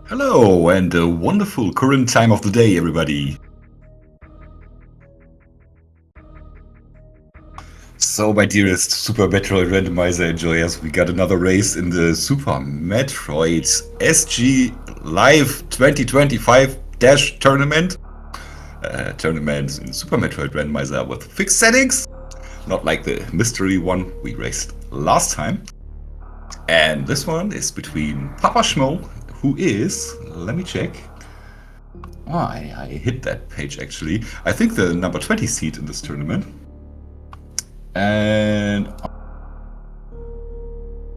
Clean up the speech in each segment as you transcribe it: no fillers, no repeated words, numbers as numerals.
Hello, and a wonderful current time of the day, everybody. So, my dearest Super Metroid Randomizer enjoyers, we got another race in the Super Metroid SG Live 2025-tournament. Tournament in Super Metroid Randomizer with fixed settings, not like the mystery one we raced last time. And this one is between PapaSchmo, who is, let me check. Oh, I hit that page actually. I think the number 20 seed in this tournament. And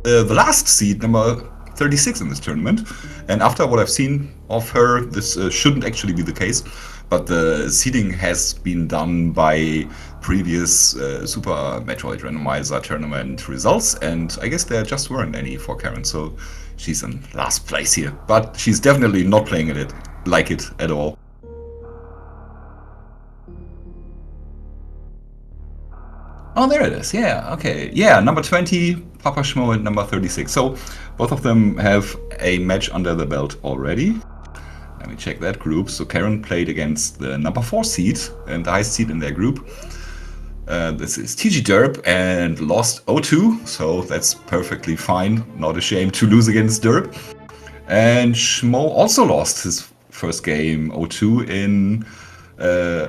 the last seed, number 36 in this tournament. And after what I've seen of her, this shouldn't actually be the case. But the seeding has been done by previous Super Metroid Randomizer tournament results. And I guess there just weren't any for Karen. So she's in last place here. But she's definitely not playing it like it at all. Oh, there it is. Yeah, okay. Yeah, number 20, PapaSchmo, and number 36. So both of them have a match under the belt already. Let me check that group. So Karen played against the number 4 seed and the highest seed in their group. This is TG Derp and lost 0-2. So that's perfectly fine. Not ashamed to lose against Derp. And Schmo also lost his first game 0-2 in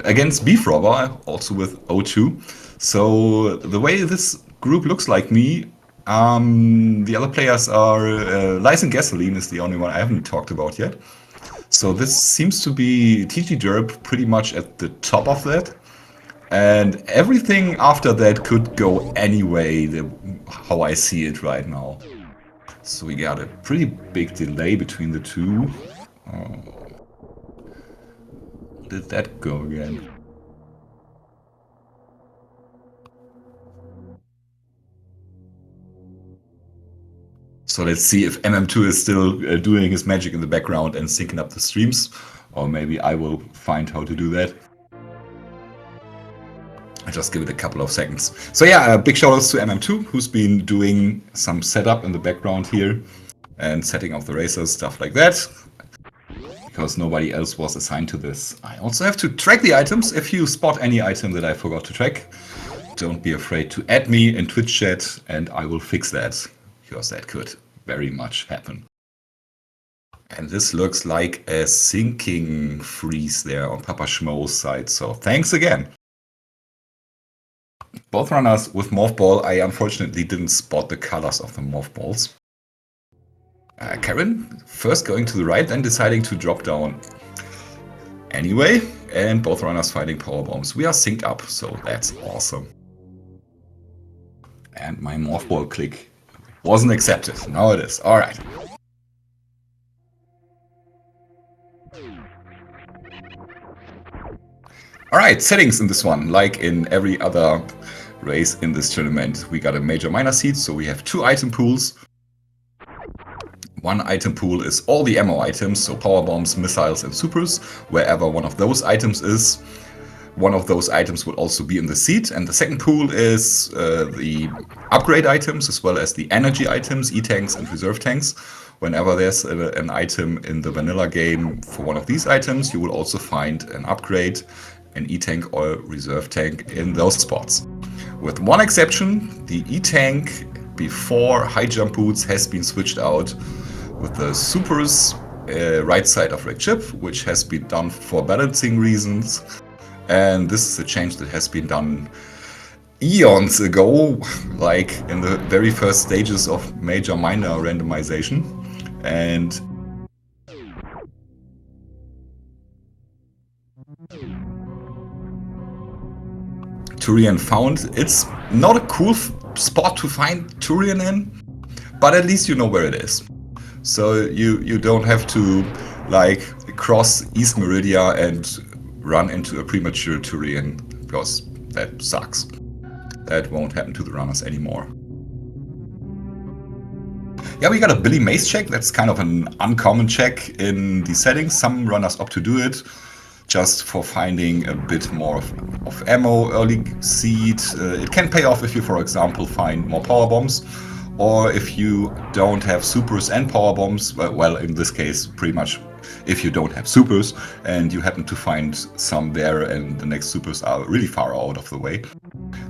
against Beef Robber, also with 0-2. So the way this group looks like me, the other players are Lice and Gasoline is the only one I haven't talked about yet. So this seems to be TG Derp pretty much at the top of that. And everything after that could go any way, how I see it right now. So we got a pretty big delay between the two. Did that go again? So let's see if MM2 is still doing his magic in the background and syncing up the streams. Or maybe I will find how to do that. I'll just give it a couple of seconds. So yeah, big shout outs to MM2, who's been doing some setup in the background here. And setting up the racers, stuff like that. Because nobody else was assigned to this. I also have to track the items. If you spot any item that I forgot to track, don't be afraid to add me in Twitch chat and I will fix that. Because that could very much happen. And this looks like a syncing freeze there on PapaSchmo's side, so thanks again. Both runners with Morph Ball, I unfortunately didn't spot the colors of the Morph Balls. Karen first going to the right, then deciding to drop down anyway, and both runners fighting Power Bombs. We are synced up, so that's awesome. And my Morph Ball click wasn't accepted. Now it is. Alright. Alright, settings in this one. Like in every other race in this tournament, we got a major minor seed, so we have 2 item pools. One item pool is all the ammo items, so power bombs, missiles, and supers. Wherever one of those items is, one of those items will also be in the seed. And the second pool is the upgrade items, as well as the energy items, E-tanks and reserve tanks. Whenever there's an item in the vanilla game for one of these items, you will also find an upgrade, an E-tank or reserve tank in those spots. With one exception, the E-tank before high jump boots has been switched out with the supers right side of red chip, which has been done for balancing reasons. And this is a change that has been done eons ago, like in the very first stages of major minor randomization. And Turian found. It's not a cool spot to find Turian in, but at least you know where it is. So you don't have to like cross East Meridia and run into a premature Turian, because that sucks. That won't happen to the runners anymore. Yeah, we got a Billy Mace check. That's kind of an uncommon check in the settings. Some runners opt to do it just for finding a bit more of ammo, early seed. It can pay off if you, for example, find more power bombs, or if you don't have supers and power bombs, well, in this case, pretty much if you don't have supers and you happen to find some there and the next supers are really far out of the way,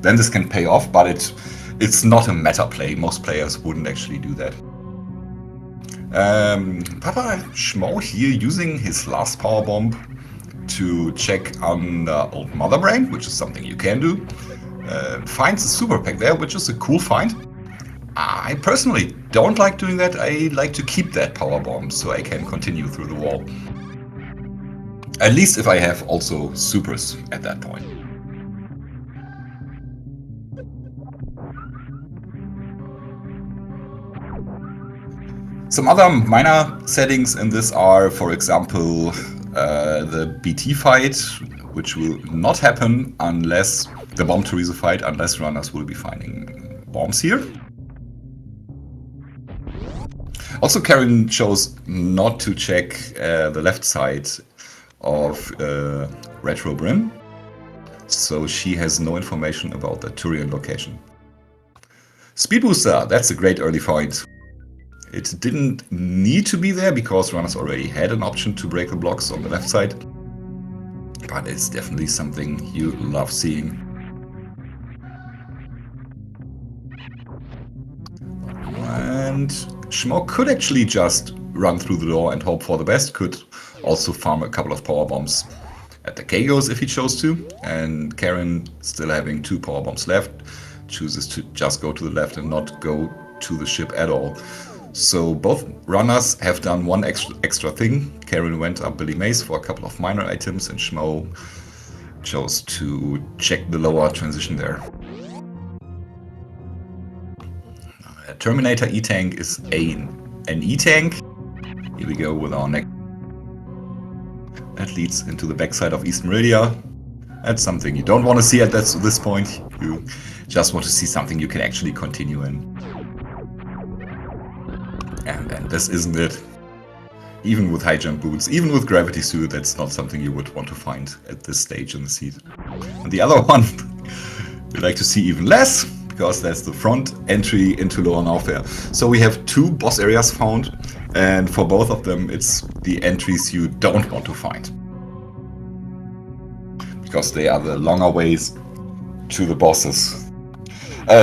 then this can pay off, but it's not a meta play. Most players wouldn't actually do that. PapaSchmo here using his last power bomb to check on the old Mother Brain, which is something you can do. Finds a super pack there, which is a cool find. I personally don't like doing that. I like to keep that power bomb so I can continue through the wall. At least if I have also supers at that point. Some other minor settings in this are, for example, the BT fight, which will not happen unless the bomb Teresa fight, unless runners will be finding bombs here. Also, Karen chose not to check the left side of Retro Brim, so she has no information about the Turian location. Speed Booster, that's a great early find. It didn't need to be there because runners already had an option to break the blocks on the left side, but it's definitely something you love seeing. And Schmo could actually just run through the door and hope for the best, could also farm a couple of power bombs at the Kagos if he chose to, and Karen, still having 2 power bombs left, chooses to just go to the left and not go to the ship at all. So both runners have done one extra thing. Karen went up Billy Mays for a couple of minor items, and Schmo chose to check the lower transition there. Terminator E-Tank is an E-Tank. Here we go with our next. That leads into the backside of East Meridia. That's something you don't want to see at this point. You just want to see something you can actually continue in. And this isn't it. Even with high jump boots, even with gravity suit, that's not something you would want to find at this stage in the seed. And the other one, we like to see even less, because that's the front entry into Lower Nowhere. So we have 2 boss areas found, and for both of them, it's the entries you don't want to find, because they are the longer ways to the bosses.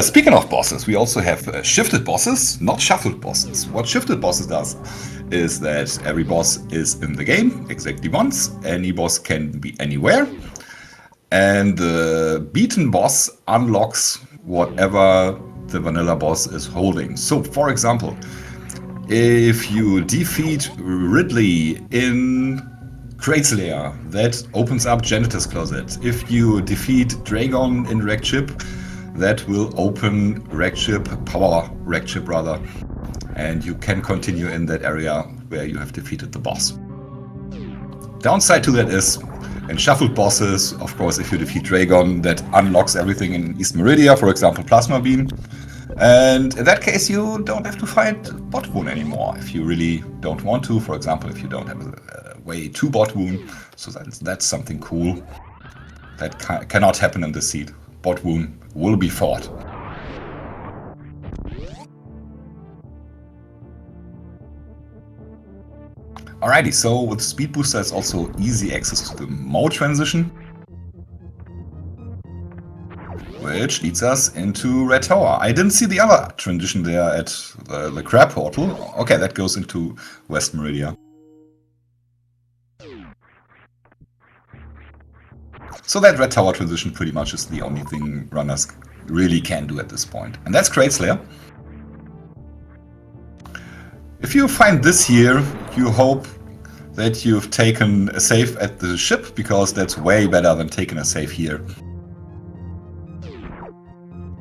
Speaking of bosses, we also have shifted bosses, not shuffled bosses. What shifted bosses does is that every boss is in the game exactly once. Any boss can be anywhere. And the beaten boss unlocks whatever the vanilla boss is holding. So, for example, if you defeat Ridley in Crate's Lair, that opens up Janitor's Closet. If you defeat Dragon in Wrecked Ship, that will open Wrecked Ship, Power Wrecked Ship rather, and you can continue in that area where you have defeated the boss. Downside to that is, in shuffled bosses, of course, if you defeat Dragon, that unlocks everything in East Meridia, for example, Plasma Beam. And in that case, you don't have to fight Bot Wound anymore if you really don't want to. For example, if you don't have a way to Bot Wound. So that's something cool. That cannot happen in the seed. Bot Wound will be fought. Alrighty, so with Speed Booster, there's also easy access to the mode transition, which leads us into Red Tower. I didn't see the other transition there at the Crab Portal. Okay, that goes into West Meridia. So that Red Tower transition pretty much is the only thing runners really can do at this point. And that's Crate's Lair. If you find this here, you hope that you've taken a save at the ship, because that's way better than taking a save here.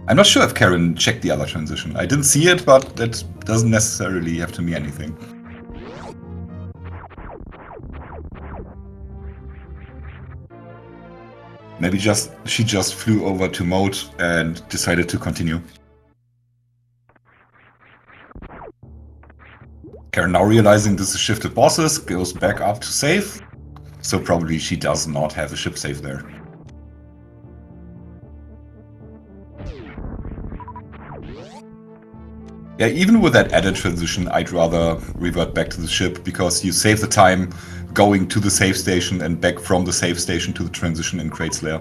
I'm not sure if Karen checked the other transition. I didn't see it, but that doesn't necessarily have to mean anything. Maybe she just flew over to mode and decided to continue. Karen, now realizing this is shifted bosses, goes back up to save. So probably she does not have a ship save there. Yeah, even with that added transition, I'd rather revert back to the ship, because you save the time going to the save station and back from the save station to the transition in Crate's lair.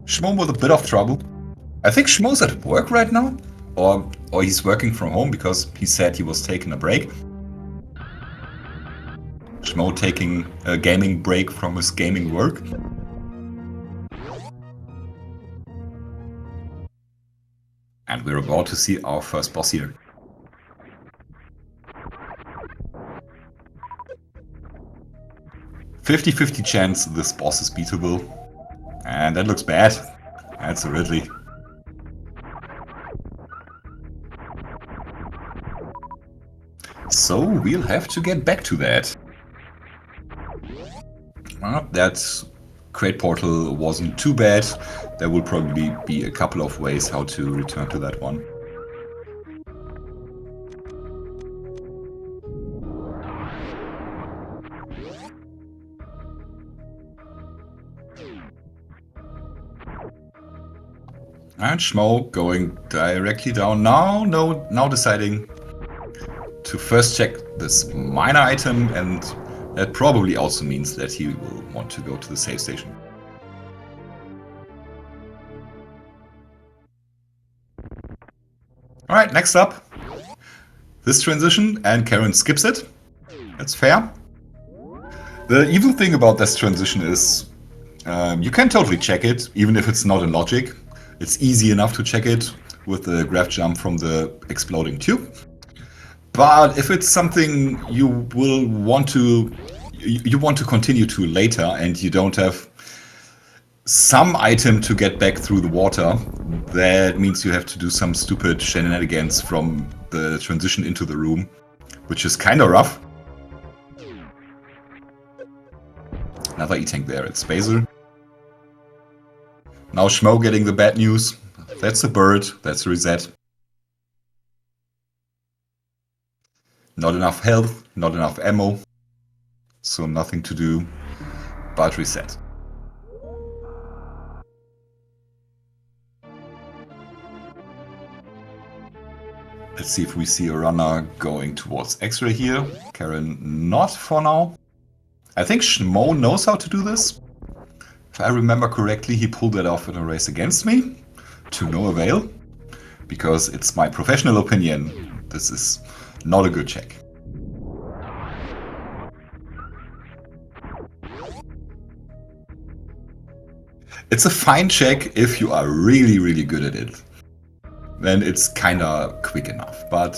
Schmo with a bit of trouble. I think Schmo's at work right now, or he's working from home, because he said he was taking a break. Schmo taking a gaming break from his gaming work. And we're about to see our first boss here. "50-50 chance this boss is beatable." And that looks bad. That's a Ridley. So we'll have to get back to that. Well, that crate portal wasn't too bad. There will probably be a couple of ways how to return to that one. And Schmo going directly down now. Now deciding to first check this minor item, and that probably also means that he will want to go to the save station. Alright, next up. This transition, and Karen skips it. That's fair. The evil thing about this transition is you can totally check it, even if it's not in logic. It's easy enough to check it with the graph jump from the exploding tube. But if it's something you will want to continue to later, and you don't have some item to get back through the water, that means you have to do some stupid shenanigans from the transition into the room, which is kind of rough. Another E-Tank there, it's Basil. Now Schmo getting the bad news. That's a bird, that's a reset. Not enough health, not enough ammo, so nothing to do but reset. Let's see if we see a runner going towards X-ray here. Karen not for now. I think Schmo knows how to do this. If I remember correctly, he pulled that off in a race against me, to no avail, because it's my professional opinion, this is not a good check. It's a fine check if you are really, really good at it. Then it's kinda quick enough, but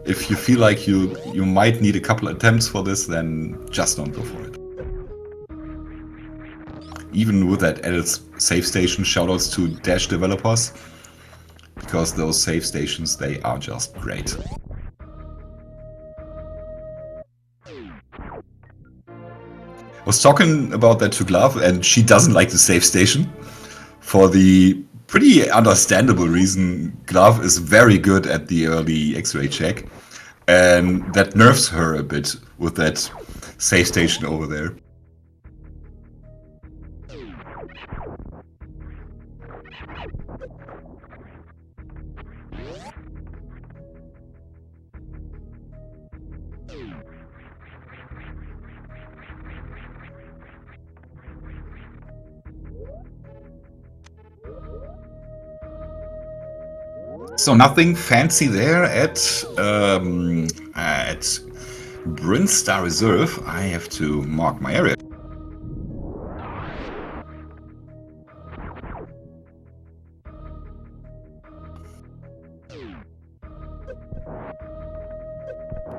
if you feel like you might need a couple attempts for this, then just don't go for it. Even with that added save station, shoutouts to Dash developers, because those save stations, they are just great. I was talking about that to Glove, and she doesn't like the save station, for the pretty understandable reason. Glove is very good at the early X-ray check, and that nerfs her a bit with that save station over there. So nothing fancy there at Brinstar Reserve. I have to mark my area.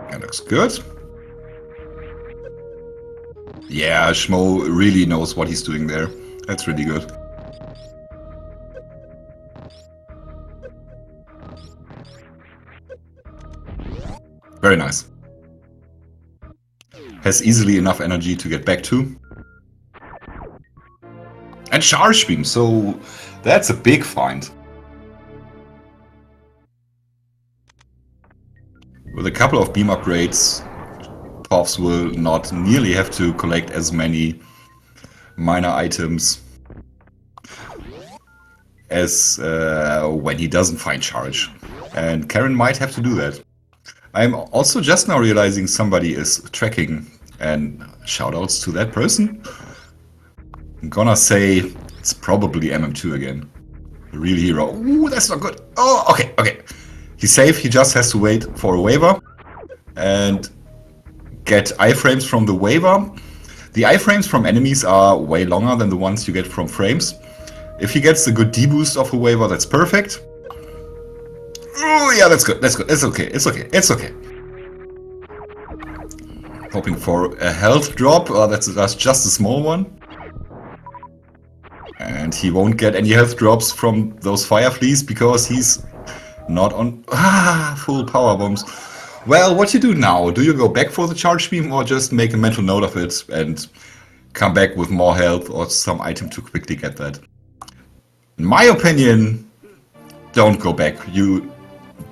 That looks good. Yeah, Schmo really knows what he's doing there. That's really good. Very nice. Has easily enough energy to get back to. And Charge Beam, so that's a big find. With a couple of beam upgrades, Pops will not nearly have to collect as many minor items as when he doesn't find charge. And Karen might have to do that. I'm also just now realizing somebody is tracking, and shoutouts to that person. I'm gonna say it's probably MM2 again. The real hero. Ooh, that's not good. Oh, okay, okay. He's safe, he just has to wait for a waiver and get iframes from the waiver. The iframes from enemies are way longer than the ones you get from frames. If he gets the good deboost of a waiver, that's perfect. Oh yeah, that's good, that's good. It's okay, it's okay, it's okay. Hoping for a health drop. That's just a small one. And he won't get any health drops from those fire fleas because he's not on full power bombs. Well, what you do now? Do you go back for the charge beam or just make a mental note of it and come back with more health or some item to quickly get that? In my opinion, don't go back. You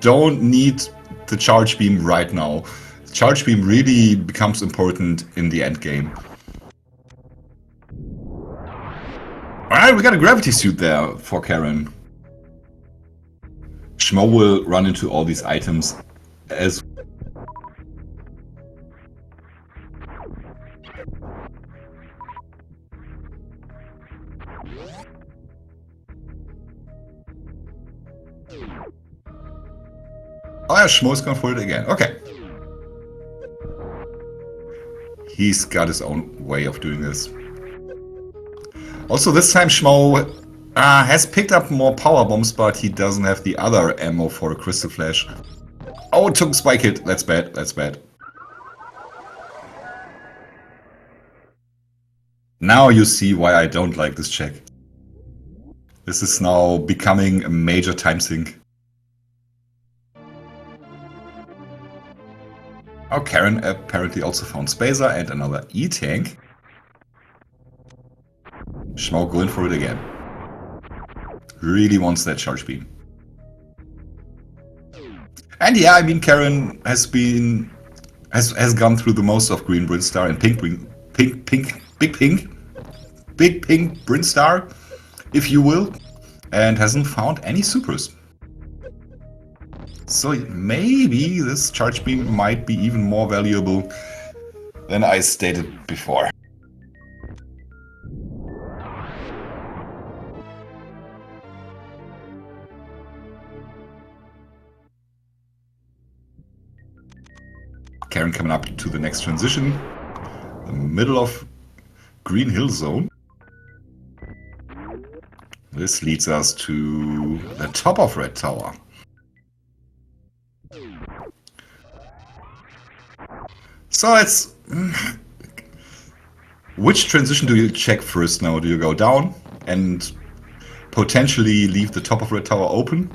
don't need the charge beam right now. The charge beam really becomes important in the end game. Alright, we got a gravity suit there for Karen. Schmo will run into all these items as oh yeah, Schmo's going for it again. Okay. He's got his own way of doing this. Also, this time Schmo has picked up more power bombs, but he doesn't have the other ammo for a crystal flash. Oh, it took spike hit. That's bad. That's bad. Now you see why I don't like this check. This is now becoming a major time sink. Oh, Karen apparently also found Spacer and another E-tank. Schmo going for it again. Really wants that charge beam. And yeah, I mean, Karen has gone through the most of Green Brinstar and Big Pink Brinstar, if you will, and hasn't found any supers. So maybe this charge beam might be even more valuable than I stated before. Karen coming up to the next transition, the middle of Green Hill Zone. This leads us to the top of Red Tower. So it's... which transition do you check first now? Do you go down and potentially leave the top of Red Tower open?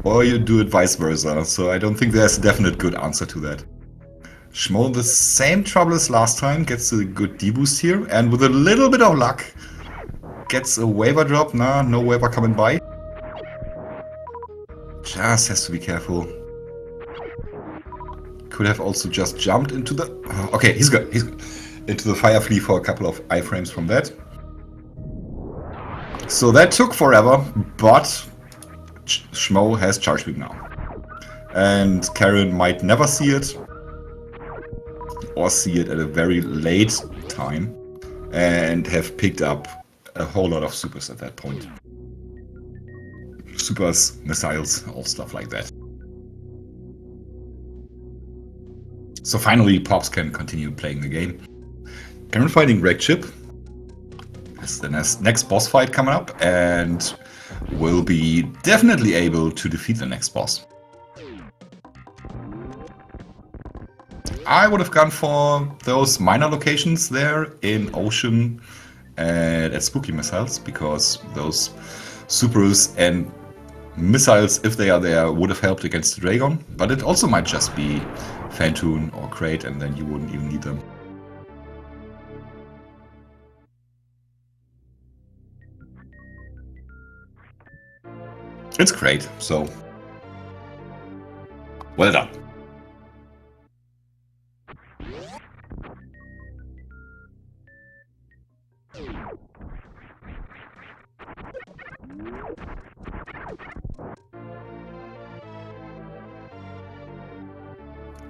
Or you do it vice versa? So I don't think there's a definite good answer to that. Schmo, the same trouble as last time, gets a good deboost here, and with a little bit of luck, gets a waiver drop. Nah, no waiver coming by. Just has to be careful. Could have also just jumped into the... okay, he's good. He's good. Into the fire flea for a couple of iframes from that. So that took forever, but Schmo has charge beam now. And Karen might never see it, or see it at a very late time, and have picked up a whole lot of supers at that point. Supers, missiles, all stuff like that. So finally, Pops can continue playing the game. Karen fighting Greg Chip. Has the next boss fight coming up, and will be definitely able to defeat the next boss. I would have gone for those minor locations there in Ocean and at Spooky Missiles, because those supers and missiles, if they are there, would have helped against the Dragon. But it also might just be Phantoon or Crate, and then you wouldn't even need them. It's Crate, so well done.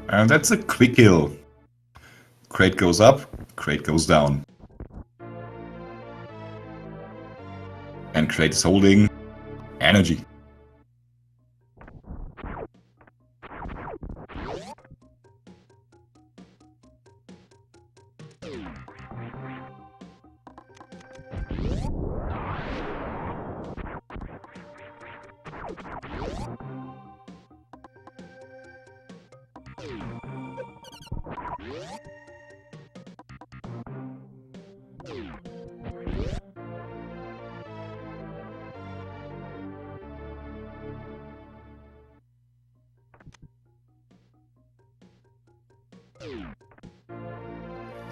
And that's a quick kill. Crate goes up, crate goes down. And crate is holding energy.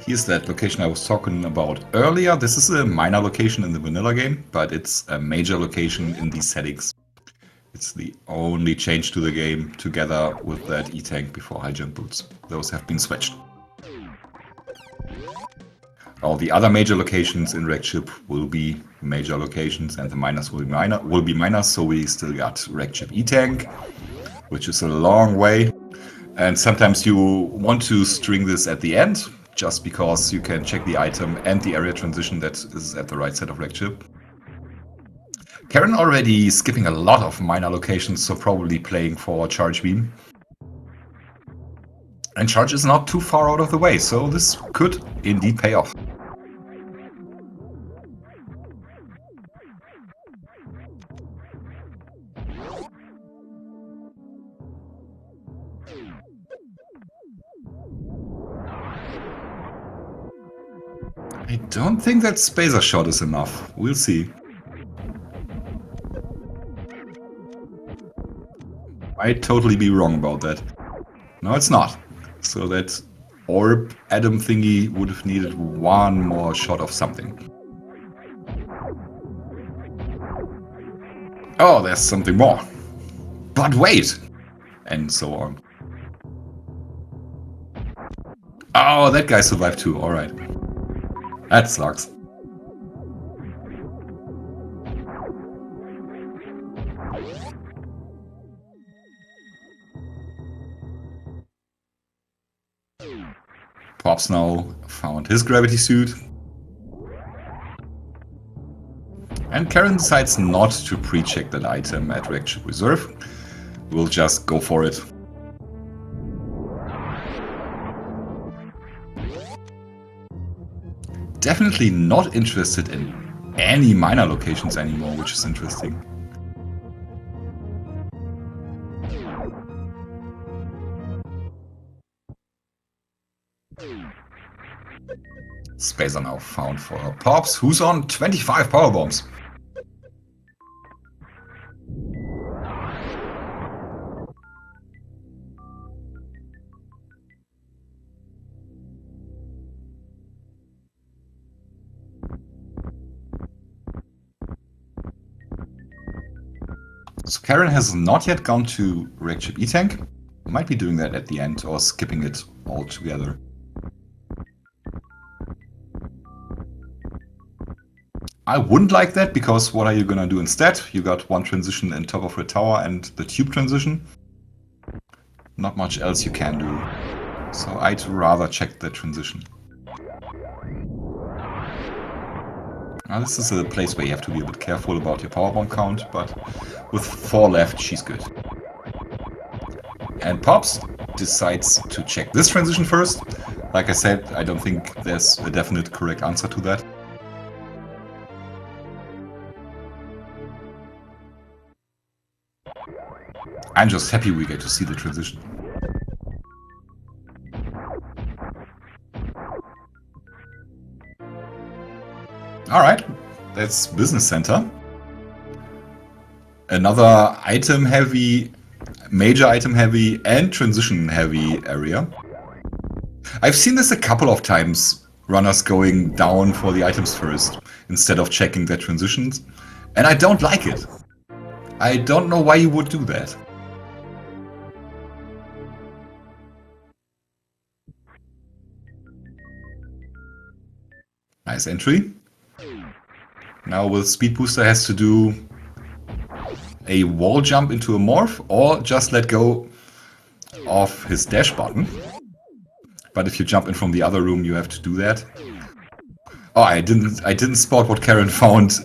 Here's that location I was talking about earlier. This is a minor location in the vanilla game, but it's a major location in these settings. It's the only change to the game together with that E-tank before high jump boots. Those have been switched. All the other major locations in Wrecked Ship will be major locations and the minors will be minors, so we still got Wrecked Ship E-tank, which is a long way. And sometimes you want to string this at the end, just because you can check the item and the area transition that is at the right side of Wrecked Ship. Karen already skipping a lot of minor locations, so probably playing for Charge Beam. And Charge is not too far out of the way, so this could indeed pay off. I don't think that Spacer Shot is enough. We'll see. I'd totally be wrong about that. No, it's not. So that orb Adam thingy would have needed one more shot of something. Oh, there's something more. But wait! And so on. Oh, that guy survived too, alright. That sucks. PapaSchmo found his gravity suit. And Karen decides not to pre-check that item at Wrecked Ship Reserve. We'll just go for it. Definitely not interested in any minor locations anymore, which is interesting. Spacer now found for her Pops, who's on 25 power bombs. So Karen has not yet gone to Wrecked Ship E-tank. Might be doing that at the end or skipping it altogether. I wouldn't like that, because what are you gonna do instead? You got one transition in top of the tower and the tube transition. Not much else you can do. So I'd rather check the transition. Now this is a place where you have to be a bit careful about your powerbomb count, but with 4 left, she's good. And Pops decides to check this transition first. Like I said, I don't think there's a definite correct answer to that. I'm just happy we get to see the transition. Alright, that's Business Center. Another item heavy, major item heavy and transition heavy area. I've seen this a couple of times, runners going down for the items first instead of checking their transitions, and I don't like it. I don't know why you would do that. Nice entry. Now what Speed Booster has to do a wall jump into a morph, or just let go of his dash button. But if you jump in from the other room, you have to do that. Oh, I didn't spot what Karen found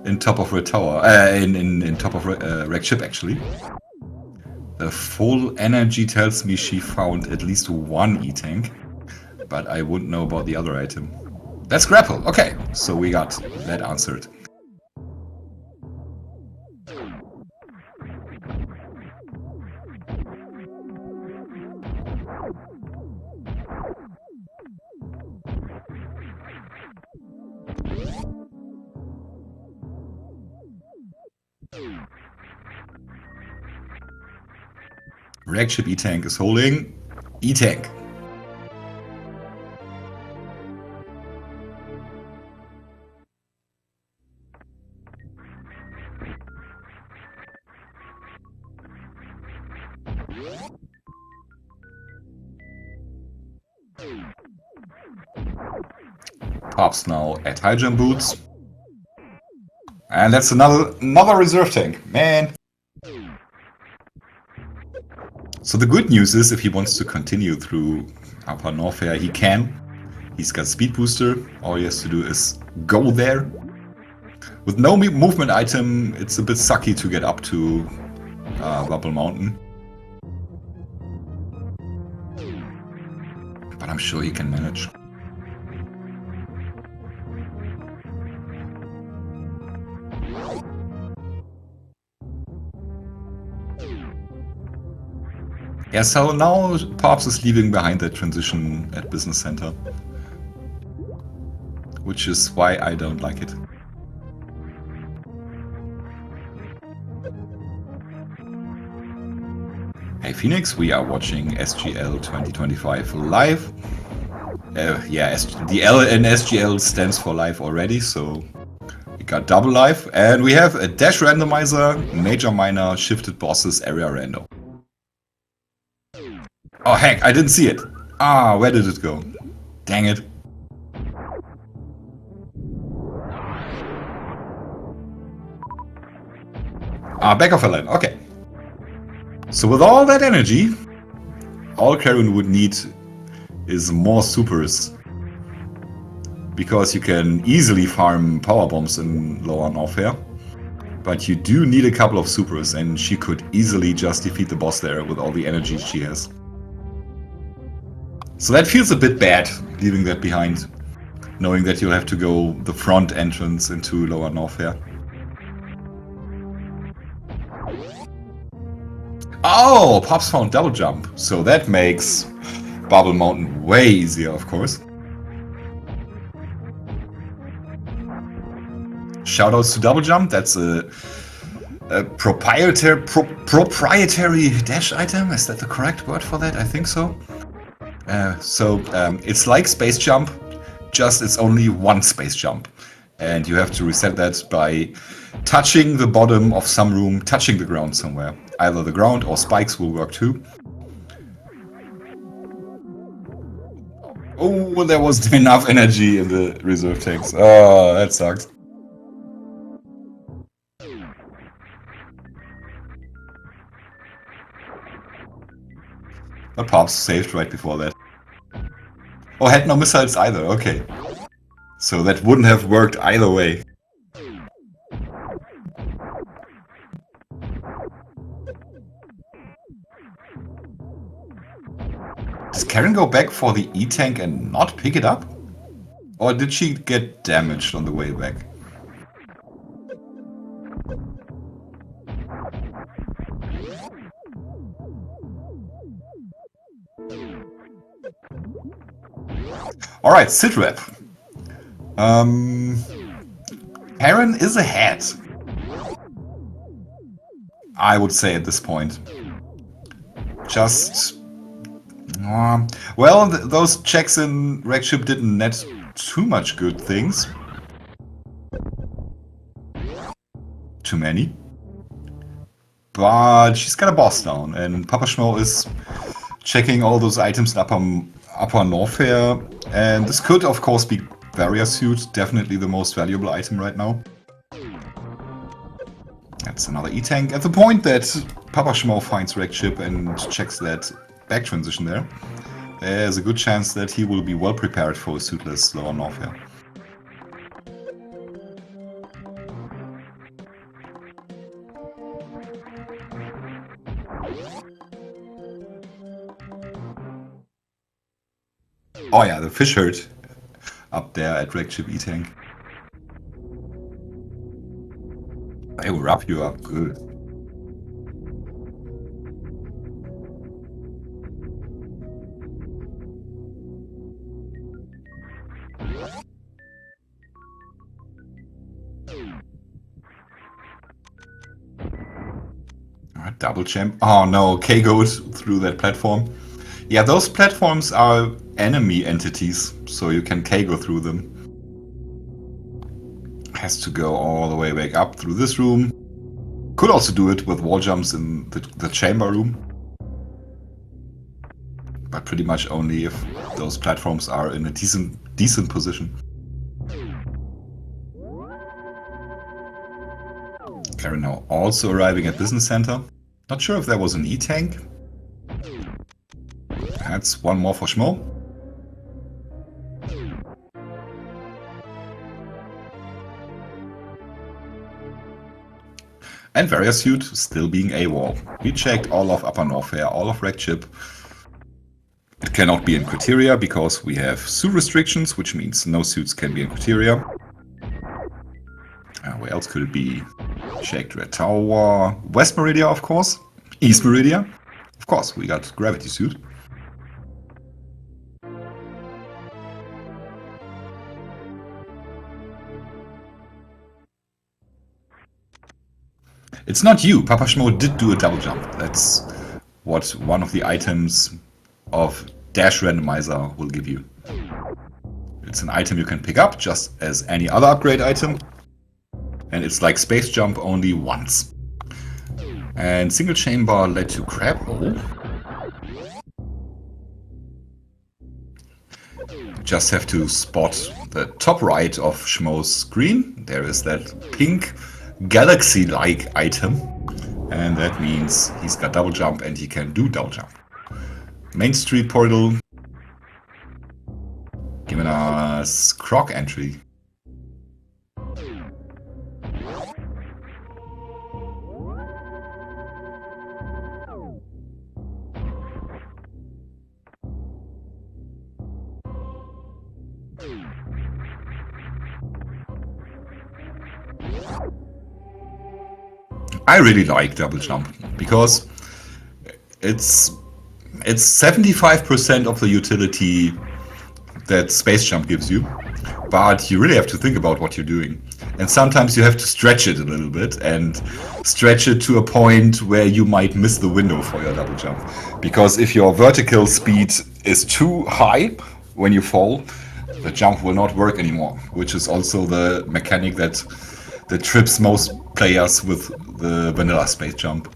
in top of Red Tower, in top of Red Ship actually. The full energy tells me she found at least one E-tank, but I wouldn't know about the other item. That's grapple. Okay, so we got that answered. Rag Ship E-tank is holding E-tank. Pops now at high jump boots. And that's another reserve tank, man. So the good news is, if he wants to continue through Upper Norfair, he can. He's got speed booster. All he has to do is go there. With no movement item, it's a bit sucky to get up to Bubble Mountain. But I'm sure he can manage. Yeah, so now Pops is leaving behind that transition at Business Center. Which is why I don't like it. Hey Phoenix, we are watching SGL 2025 live. Yeah, the L in SGL stands for live already, so we got double live. And we have a dash randomizer, major minor, shifted bosses, area rando. Oh heck, I didn't see it. Ah, where did it go? Dang it. Ah, back of a line, okay. So with all that energy, all Karen would need is more supers. Because you can easily farm power bombs in Lower Norfair. But you do need a couple of supers, and she could easily just defeat the boss there with all the energy she has. So that feels a bit bad, leaving that behind, knowing that you'll have to go the front entrance into Lower Norfair. Oh, Pops found double jump, so that makes Bubble Mountain way easier, of course. Shoutouts to double jump, that's a proprietary dash item, is that the correct word for that? I think so. It's like space jump, just it's only one space jump. And you have to reset that by touching the bottom of some room, touching the ground somewhere. Either the ground or spikes will work too. Oh, there wasn't enough energy in the reserve tanks. Oh, that sucks. But Pops saved right before that. Oh, had no missiles either, okay. So that wouldn't have worked either way. Does Karen go back for the E-tank and not pick it up? Or did she get damaged on the way back? Alright, sit rep. Karen is ahead. I would say at this point. Just... well, those checks in Rag Ship didn't net too much good things. Too many. But she's got a boss down, and PapaSchmo is checking all those items in Upper Norfair, and this could of course be Barrier Suit, definitely the most valuable item right now. Yeah, That's another E-tank. At the point that PapaSchmo finds Wrecked Ship and checks that back transition there, there's a good chance that he will be well prepared for a suitless lower Norfair. Oh yeah, the fish herd up there at Wrecked Ship E-tank. They will wrap you up good. Double champ. Oh no, K goes through that platform. Yeah, those platforms are enemy entities, so you can K go through them. Has to go all the way back up through this room. Could also do it with wall jumps in the chamber room. But pretty much only if those platforms are in a decent position. KarenKonou also arriving at Business Center. Not sure if there was an E-tank. That's one more for Schmo. And Various Suit still being AWOL. We checked all of Upper Norfair, all of Wrecked Ship. It cannot be in criteria because we have suit restrictions, which means no suits can be in criteria. Where else could it be? Checked Red Tower, West Meridia, of course. East Meridia. Of course, we got Gravity Suit. It's not you. PapaSchmo did do a double jump. That's what one of the items of Dash Randomizer will give you. It's an item you can pick up just as any other upgrade item. And it's like Space Jump only once. And single chamber led to Crab Hole. Just have to spot the top right of Schmo's screen. There is that pink galaxy-like item. And that means he's got double jump and he can do double jump. Main Street portal. Giving us Croc entry. I really like double jump because it's 75% of the utility that space jump gives you, but you really have to think about what you're doing. And sometimes you have to stretch it a little bit and stretch it to a point where you might miss the window for your double jump. Because if your vertical speed is too high when you fall, the jump will not work anymore, which is also the mechanic that trips most players with the vanilla space jump.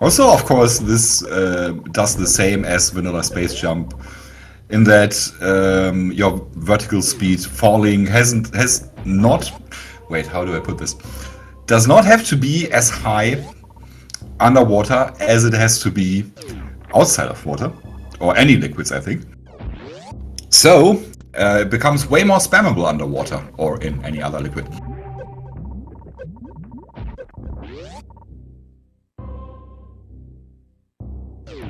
Also, of course, this does the same as vanilla space jump in that your vertical speed falling does not have to be as high underwater as it has to be outside of water, or any liquids, I think. So it becomes way more spammable underwater or in any other liquid.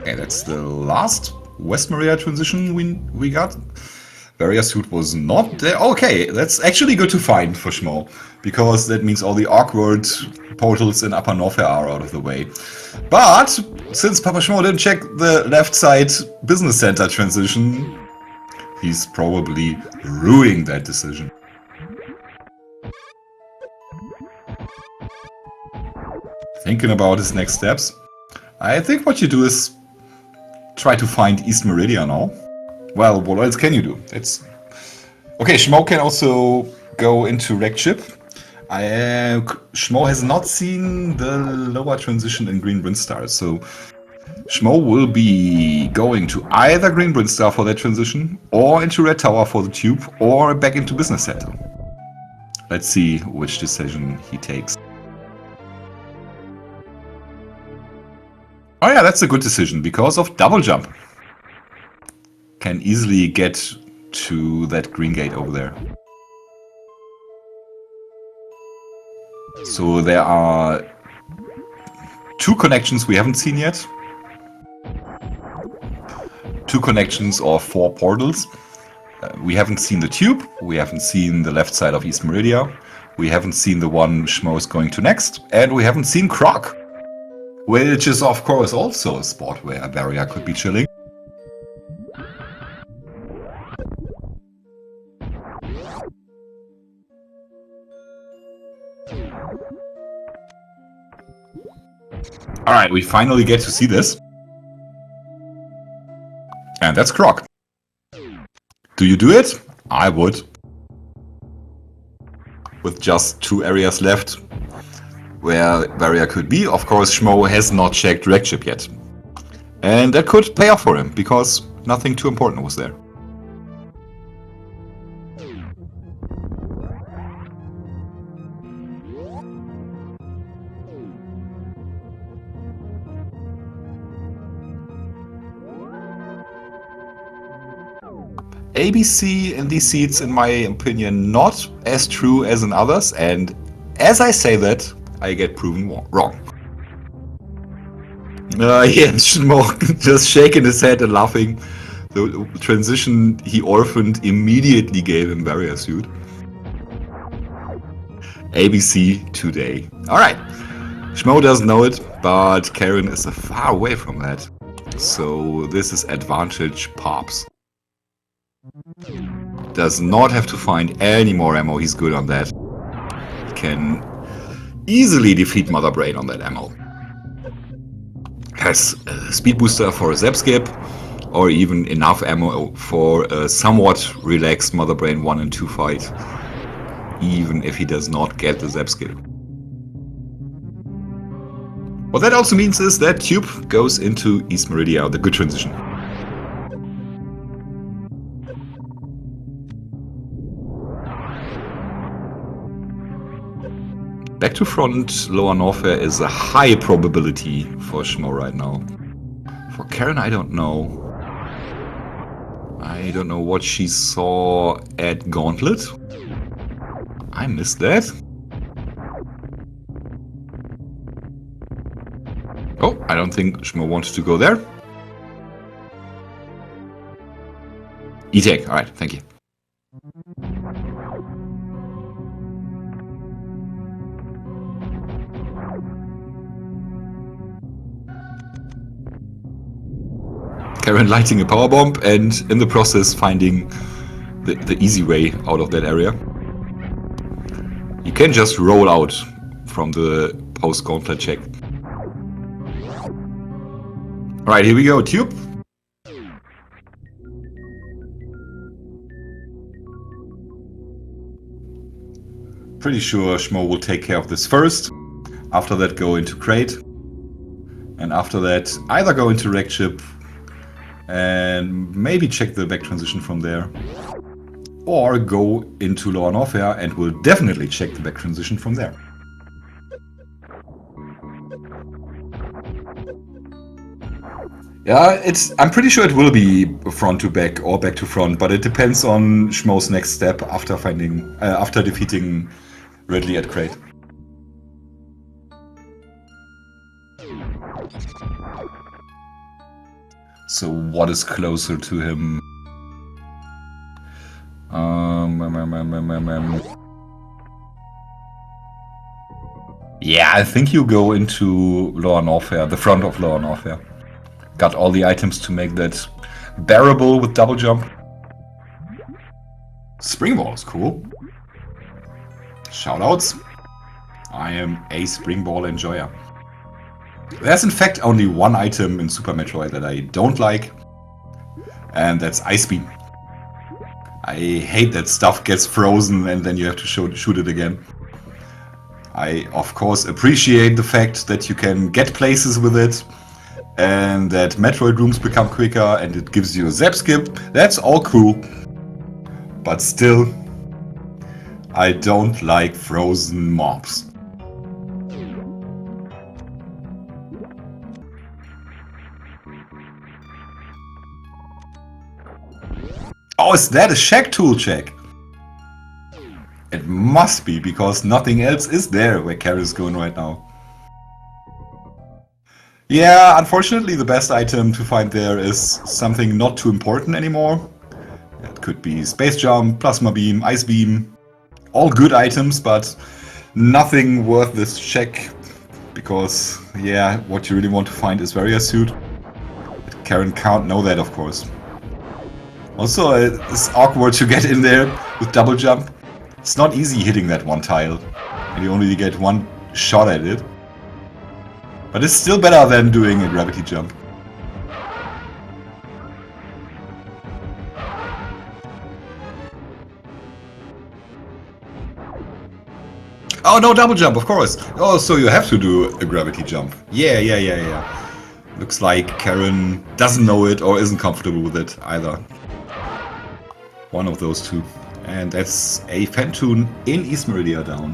Okay, that's the last West Maria transition we got. Various Suit was not there. Okay, that's actually good to find for Schmo, because that means all the awkward portals in Upper Norfair are out of the way. But since PapaSchmo didn't check the left side Business Center transition, he's probably ruining that decision. Thinking about his next steps, I think what you do is try to find East Meridia now. Well, what else can you do? Okay, Schmo can also go into Wrecked Ship. Schmo has not seen the lower transition in Green Brinstar, so Schmo will be going to either Green Brinstar for that transition, or into Red Tower for the tube, or back into Business Center. Let's see which decision he takes. Oh yeah, that's a good decision because of double jump. Can easily get to that green gate over there. So there are 2 connections we haven't seen yet. 2 connections or 4 portals. We haven't seen the tube, we haven't seen the left side of East Meridia, we haven't seen the one Schmo is going to next, and we haven't seen Croc, which is of course also a spot where a barrier could be chilling. Alright, we finally get to see this. And that's Croc. Do you do it? I would. With just 2 areas left where barrier could be. Of course, Schmo has not checked direct ship yet. And that could pay off for him, because nothing too important was there. ABC in these seats, in my opinion, not as true as in others, and as I say that, I get proven wrong. Yeah, Schmo just shaking his head and laughing. The transition he orphaned immediately gave him barrier suit. ABC today. Alright, Schmo doesn't know it, but Karen is far away from that. So this is advantage Pops. Does not have to find any more ammo, he's good on that. Can easily defeat Mother Brain on that ammo. Has a speed booster for a zap skip, or even enough ammo for a somewhat relaxed Mother Brain 1 and 2 fight, even if he does not get the zap skip. What that also means is that Tube goes into East Meridia, the good transition. Back to front, lower Norfair is a high probability for Schmo right now. For Karen, I don't know. I don't know what she saw at Gauntlet. I missed that. Oh, I don't think Schmo wanted to go there. E-Tech, alright, thank you. Karen lighting a power bomb and in the process finding the easy way out of that area. You can just roll out from the post-gauntlet check. Alright, here we go, Tube. Pretty sure Schmo will take care of this first. After that go into crate. And after that either go into wreck ship and maybe check the back transition from there, or go into lower Norfair and will definitely check the back transition from there. Yeah, I'm pretty sure it will be front to back or back to front, but it depends on Schmo's next step after defeating Ridley at crate. So what is closer to him? Yeah, I think you go into lower Norfair, the front of lower Norfair. Got all the items to make that bearable with double jump. Springball is cool. Shoutouts. I am a Springball enjoyer. There's in fact only one item in Super Metroid that I don't like, and that's Ice Beam. I hate that stuff gets frozen and then you have to shoot it again. I of course appreciate the fact that you can get places with it, and that Metroid rooms become quicker and it gives you a zap skip. That's all cool. But still, I don't like frozen mobs. Oh, is that a check tool check? It must be, because nothing else is there where Karen is going right now. Yeah, unfortunately the best item to find there is something not too important anymore. It could be Space Jump, Plasma Beam, Ice Beam. All good items, but nothing worth this check. Because, yeah, what you really want to find is Warrior Suit. Karen can't know that, of course. Also, it's awkward to get in there with double jump. It's not easy hitting that one tile, and you only get one shot at it. But it's still better than doing a gravity jump. Oh, no, double jump, of course. Oh, so you have to do a gravity jump. Yeah. Looks like Karen doesn't know it or isn't comfortable with it either. One of those two. And that's a Phantoon in East Meridia down.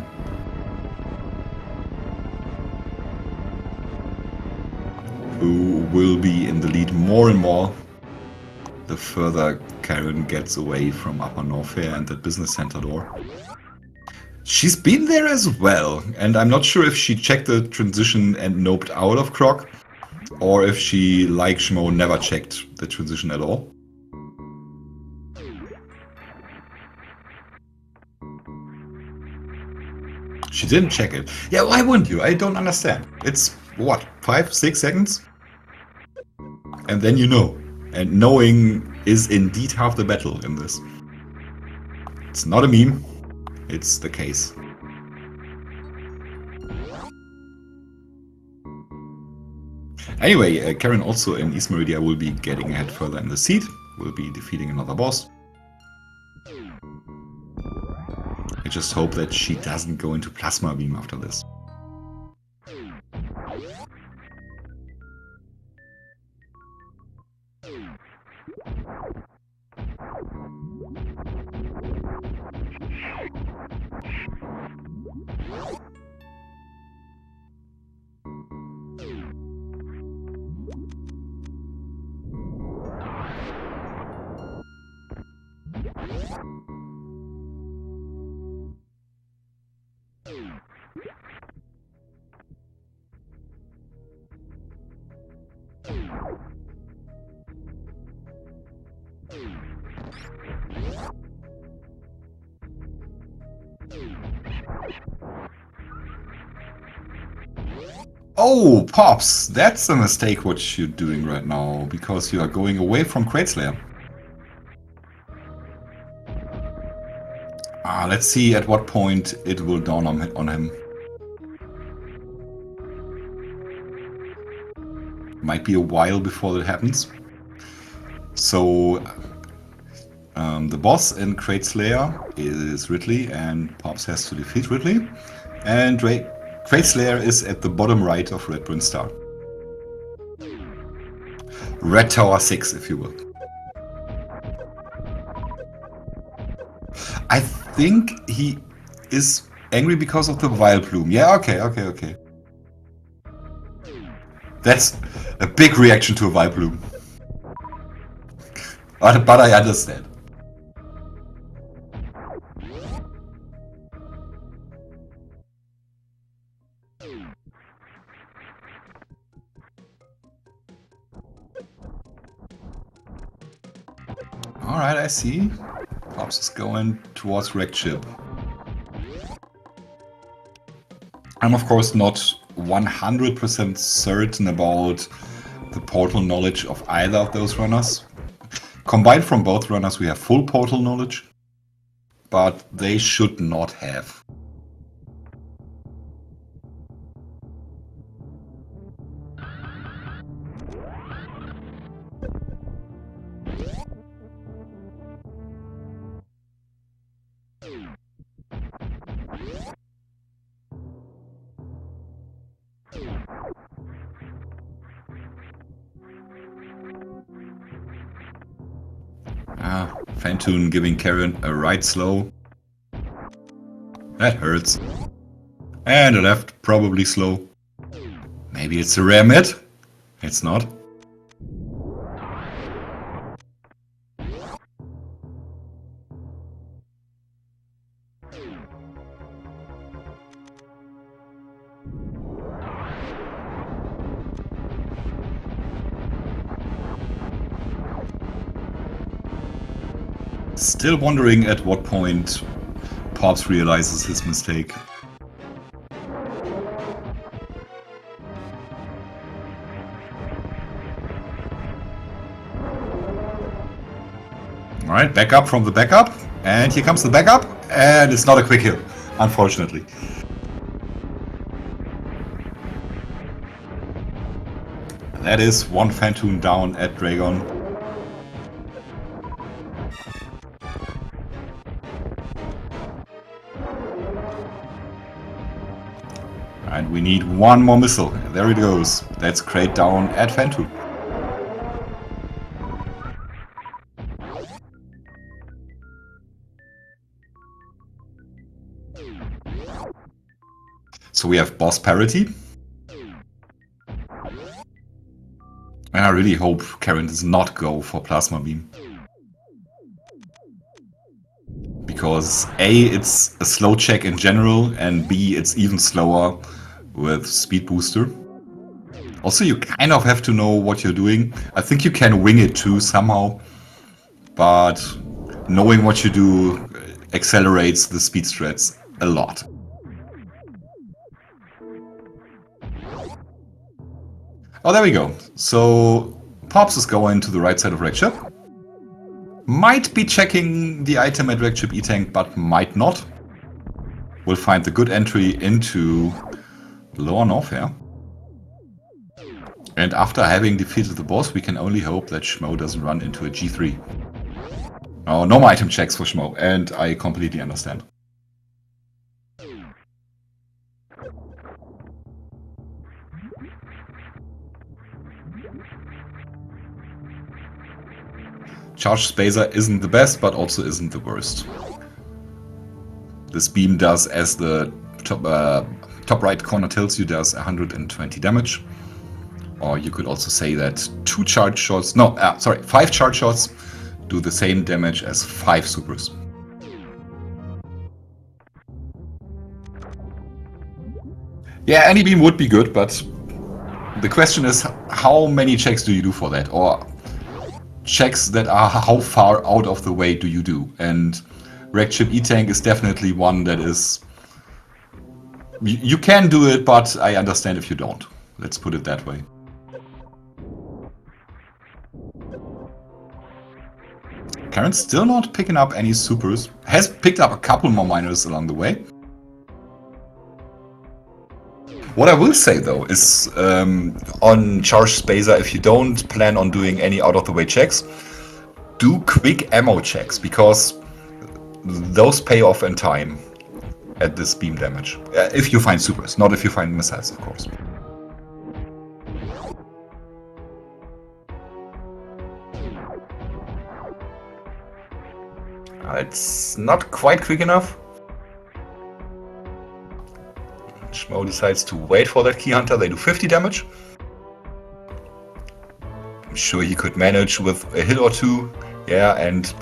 Who will be in the lead more and more the further Karen gets away from Upper Norfair and that business center door. She's been there as well, and I'm not sure if she checked the transition and noped out of Croc, or if she, like Schmo, never checked the transition at all. She didn't check it. Yeah, why wouldn't you? I don't understand. It's, what, 5-6 seconds? And then you know. And knowing is indeed half the battle in this. It's not a meme. It's the case. Anyway, Karen also in East Meridia will be getting ahead further in the seed. Will be defeating another boss. I just hope that she doesn't go into Plasma Beam after this. Oh, Pops, that's a mistake what you're doing right now, because you are going away from Crateslayer. Let's see at what point it will dawn on him. Might be a while before that happens. So, the boss in Crateslayer is Ridley, and Pops has to defeat Ridley. And Crateslayer is at the bottom right of Red Bryn Star. Red Tower 6, if you will. I think he is angry because of the Vile Plume. Yeah, okay. That's a big reaction to a Vile Plume. But I understand. Alright, I see. Pops is going towards Wrecked Ship. I'm of course not 100% certain about the portal knowledge of either of those runners. Combined from both runners we have full portal knowledge, but they should not have. Phantoon giving Karen a right slow. That hurts. And a left, probably slow. Maybe it's a rare mid? It's not. Still wondering at what point Pops realizes his mistake. Alright, backup from the backup. And here comes the backup. And it's not a quick kill, unfortunately. That is one Phantom down at Dragon. And we need one more missile. There it goes. That's Crate down at Phantom. So we have boss parity. And I really hope Karen does not go for Plasma Beam. Because A, it's a slow check in general, and B, it's even slower with Speed Booster. Also, you kind of have to know what you're doing. I think you can wing it too somehow, but knowing what you do accelerates the speed strats a lot. Oh, there we go. So Pops is going to the right side of Wreck Ship. Might be checking the item at Wreck Ship E-Tank, but might not. We'll find the good entry into Lower North here. And after having defeated the boss, we can only hope that Schmo doesn't run into a G3. Oh, no more item checks for Schmo, and I completely understand. Charge Spacer isn't the best, but also isn't the worst. This beam does, as the top right corner tells you, does 120 damage. Or you could also say that 5 charge shots do the same damage as 5 supers. Yeah, any beam would be good, but the question is, how many checks do you do for that? Or checks that are how far out of the way do you do? And Wreck Ship E-Tank is definitely one that is... You can do it, but I understand if you don't. Let's put it that way. Karen's still not picking up any supers. Has picked up a couple more minors along the way. What I will say though is on Charge Spacer, if you don't plan on doing any out-of-the-way checks, do quick ammo checks, because those pay off in time at this beam damage. If you find supers, not if you find missiles, of course. It's not quite quick enough. Schmo decides to wait for that Key Hunter. They do 50 damage. I'm sure he could manage with a hit or two. Yeah, and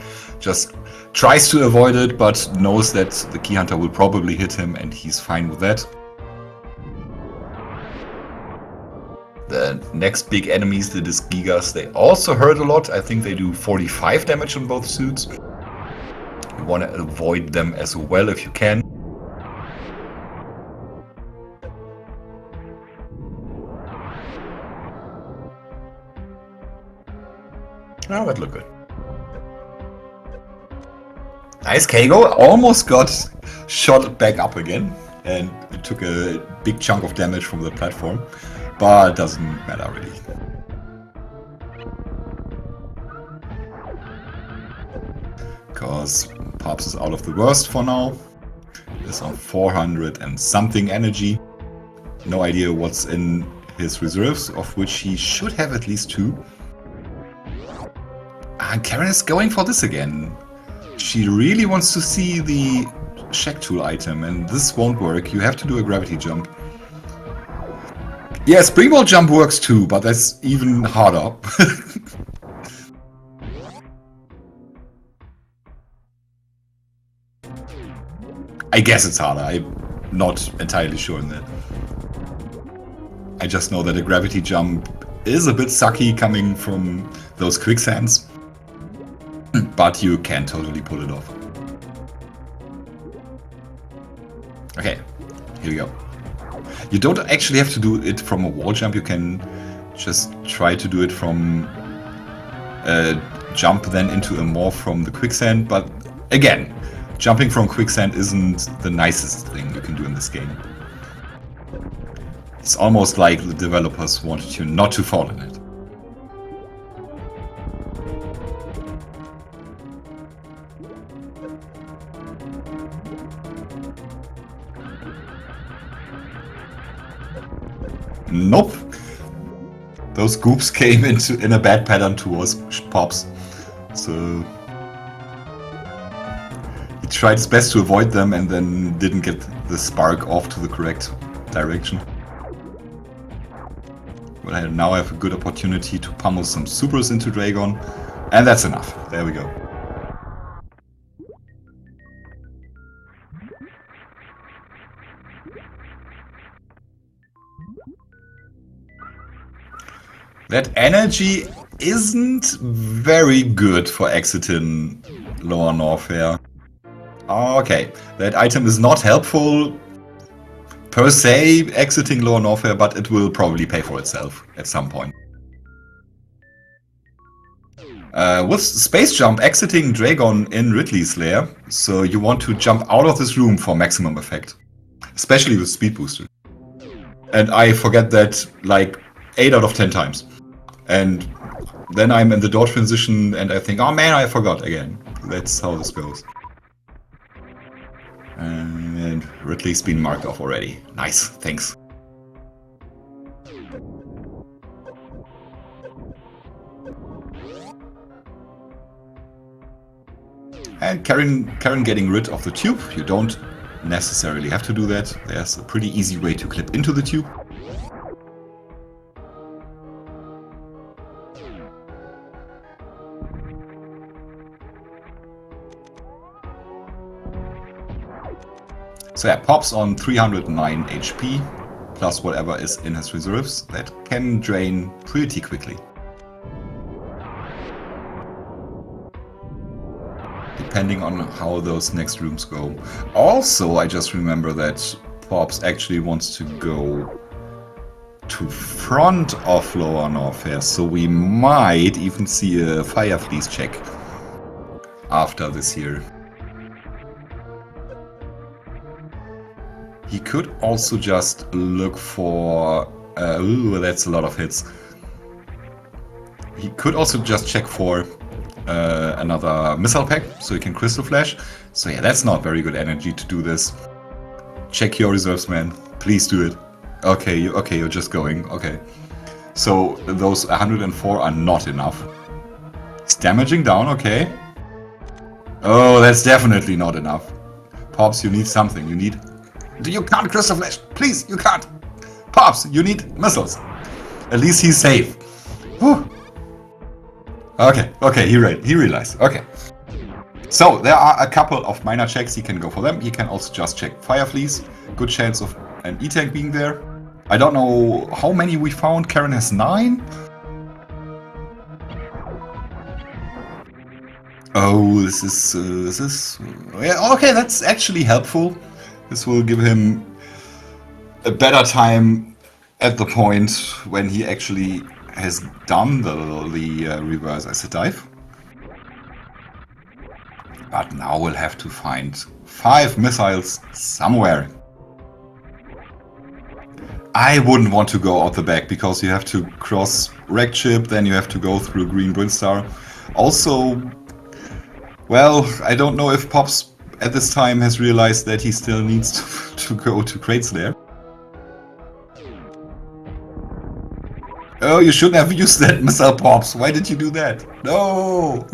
just tries to avoid it, but knows that the Key Hunter will probably hit him, and he's fine with that. The next big enemies, the Disc Gigas, they also hurt a lot. I think they do 45 damage on both suits. You want to avoid them as well if you can. Oh, that looked good. Nice Kago, almost got shot back up again, and it took a big chunk of damage from the platform, but it doesn't matter really. Because Pops is out of the worst for now. Is on 400 and something energy. No idea what's in his reserves, of which he should have at least 2. And Karen is going for this again. She really wants to see the Shack Tool item, and this won't work. You have to do a gravity jump. Yeah, Springboard jump works too, but that's even harder. I guess it's harder. I'm not entirely sure in that. I just know that a gravity jump is a bit sucky coming from those quicksands. but you can totally pull it off. Okay, here we go. You don't actually have to do it from a wall jump, you can just try to do it from a jump then into a morph from the quicksand, but again, jumping from quicksand isn't the nicest thing you can do in this game. It's almost like the developers wanted you not to fall in it. Nope. Those goops came in a bad pattern towards Pops. So he tried his best to avoid them and then didn't get the spark off to the correct direction. But I now have a good opportunity to pummel some supers into Dragon, and that's enough. There we go. That energy isn't very good for exiting Lower Norfair. Okay, that item is not helpful per se exiting Lower Norfair, but it will probably pay for itself at some point. With Space Jump exiting Dragon in Ridley's lair, so you want to jump out of this room for maximum effect. Especially with Speed Booster. And I forget that like 8 out of 10 times. And then I'm in the door transition and I think, oh man, I forgot again. That's how this goes. And Ridley's been marked off already. Nice, thanks. And Karen getting rid of the tube. You don't necessarily have to do that. There's a pretty easy way to clip into the tube. So yeah, Pops on 309 HP, plus whatever is in his reserves. That can drain pretty quickly. Depending on how those next rooms go. Also, I just remember that Pops actually wants to go to front of Lower Norfair, so we might even see a Fire Fleece check after this here. He could also just look for... ooh, that's a lot of hits. He could also just check for another missile pack, so he can Crystal Flash. So yeah, that's not very good energy to do this. Check your reserves, man. Please do it. Okay, you're just going. Okay. So those 104 are not enough. It's damaging down, okay. Oh, that's definitely not enough. Pops, you need something. You need... You can't Crystal Flash! Please, you can't! Pops, you need missiles! At least he's safe. Whew. Okay, he realized. Okay. So, there are a couple of minor checks, he can go for them. He can also just check Fire Fleece. Good chance of an E-Tank being there. I don't know how many we found. Karen has 9. Oh, this is... Yeah, okay, that's actually helpful. This will give him a better time at the point when he actually has done the reverse acid dive. But now we'll have to find 5 missiles somewhere. I wouldn't want to go out the back because you have to cross Wreck Chip, then you have to go through Green Brinstar. Also, well, I don't know if Pops at this time has realized that he still needs to go to Crate's lair. Oh, you shouldn't have used that missile, Pops. Why did you do that? No!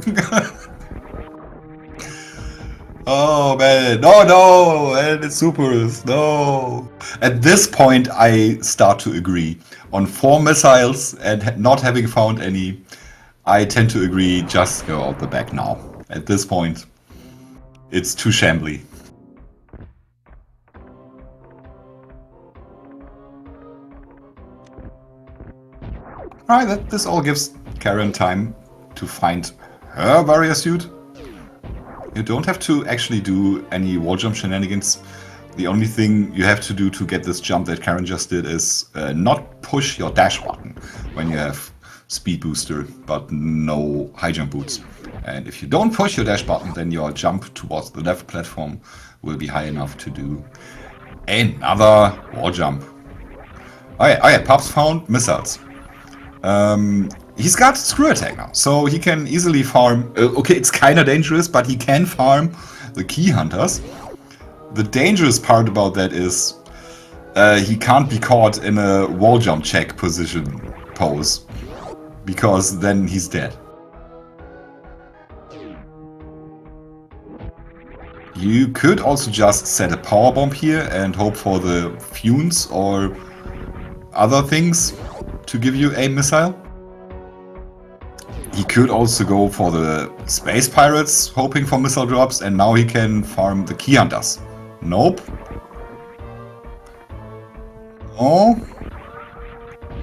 Oh man, no, and it's supers, no. At this point I start to agree. On 4 missiles and not having found any, I tend to agree, just go out the back now. At this point, it's too shambly. Alright, this all gives Karen time to find her warrior suit. You don't have to actually do any wall jump shenanigans. The only thing you have to do to get this jump that Karen just did is not push your dash button when you have speed booster, but no high jump boots. And if you don't push your dash button, then your jump towards the left platform will be high enough to do another wall jump. Okay, Pops found missiles. He's got screw attack now, so he can easily farm. Okay, it's kind of dangerous, but he can farm the key hunters. The dangerous part about that is he can't be caught in a wall jump check position pose, because then he's dead. You could also just set a power bomb here and hope for the fumes or other things to give you a missile. He could also go for the space pirates, hoping for missile drops, and now he can farm the key hunters. Nope. Oh.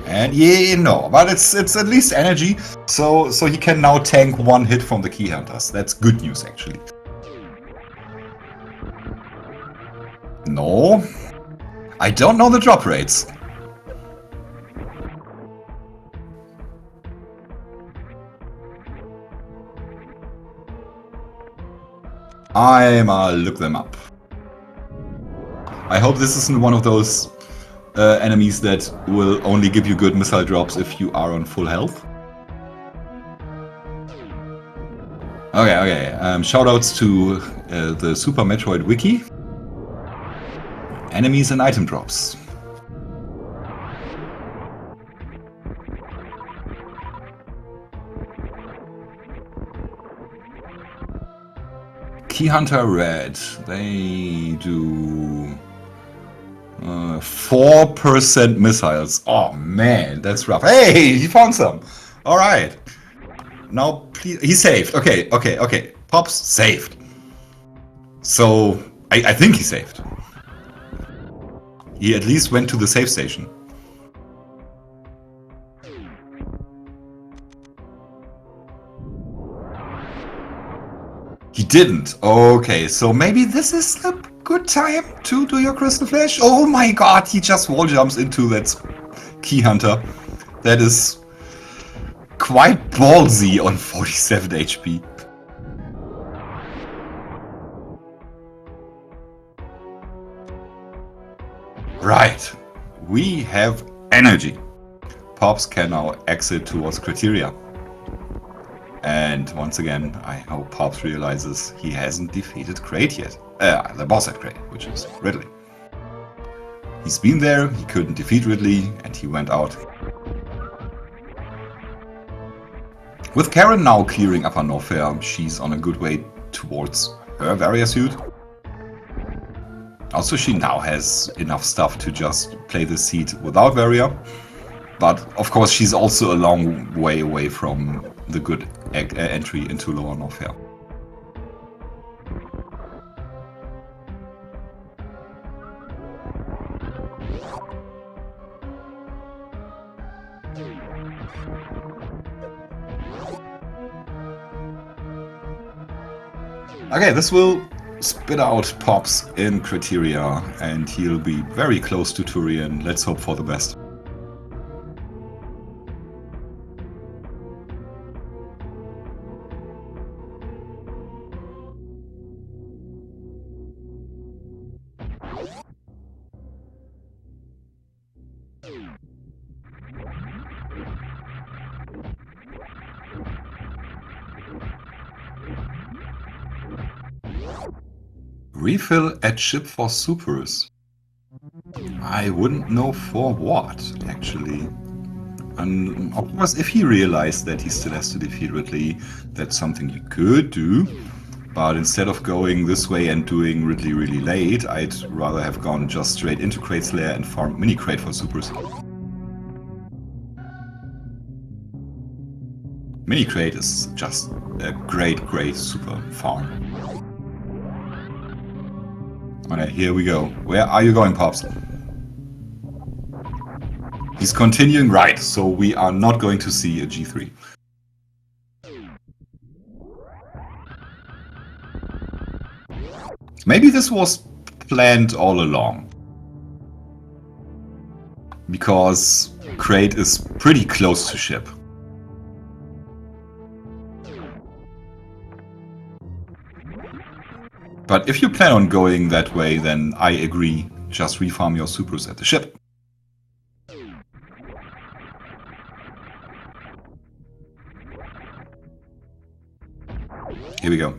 And yeah, no, but it's at least energy, so he can now tank one hit from the key hunters. That's good news, actually. No. I don't know the drop rates. I'ma look them up. I hope this isn't one of those enemies that will only give you good missile drops if you are on full health. Okay. Shoutouts to the Super Metroid Wiki. Enemies and item drops. Key Hunter Red. They do 4% missiles. Oh man, that's rough. Hey, he found some. All right. Now, please, he saved. Okay. Pops saved. So I think he saved. He at least went to the save station. He didn't. Okay, so maybe this is a good time to do your Crystal Flash. Oh my god, he just wall jumps into that Key Hunter. That is quite ballsy on 47 HP. Right, we have energy. Pops can now exit towards Criteria. And once again, I hope Pops realizes he hasn't defeated Crate yet. The boss at Crate, which is Ridley. He's been there, he couldn't defeat Ridley, and he went out. With Karen now clearing Upper Norfair, she's on a good way towards her Varia suit. Also, she now has enough stuff to just play the seat without Varia. But of course, she's also a long way away from the good entry into Lower Norfair. Okay, this will spit out Pops in Criteria, and he'll be very close to Turian. Let's hope for the best. Refill at ship for supers. I wouldn't know for what, actually. And of course, if he realized that he still has to defeat Ridley, that's something you could do. But instead of going this way and doing Ridley really late, I'd rather have gone just straight into Crate's lair and farmed Mini Crate for supers. Mini Crate is just a great super farm. Okay, here we go. Where are you going, Pops? He's continuing right, so we are not going to see a G3. Maybe this was planned all along. Because Crate is pretty close to ship. But if you plan on going that way, then I agree. Just refarm your supers at the ship. Here we go.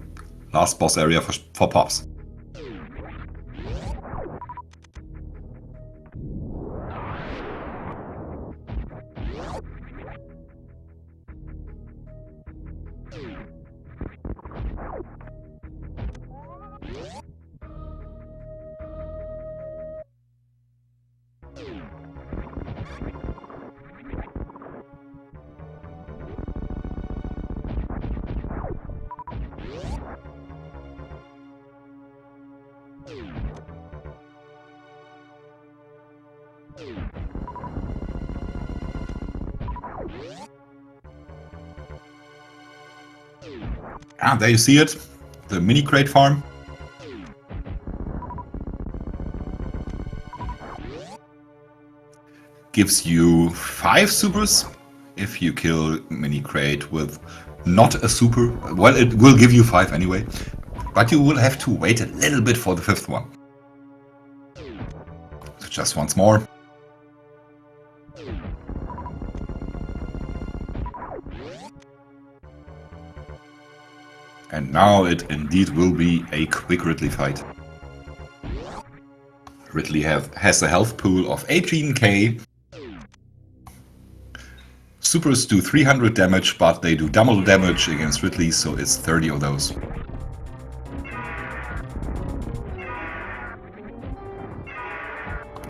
Last boss area for Pops. Ah, there you see it. The mini crate farm. Gives you 5 supers if you kill mini crate with not a super. Well, it will give you 5 anyway, but you will have to wait a little bit for the 5th one. So just once more. And now it indeed will be a quick Ridley fight. Ridley has a health pool of 18k. Supers do 300 damage, but they do double damage against Ridley, so it's 30 of those.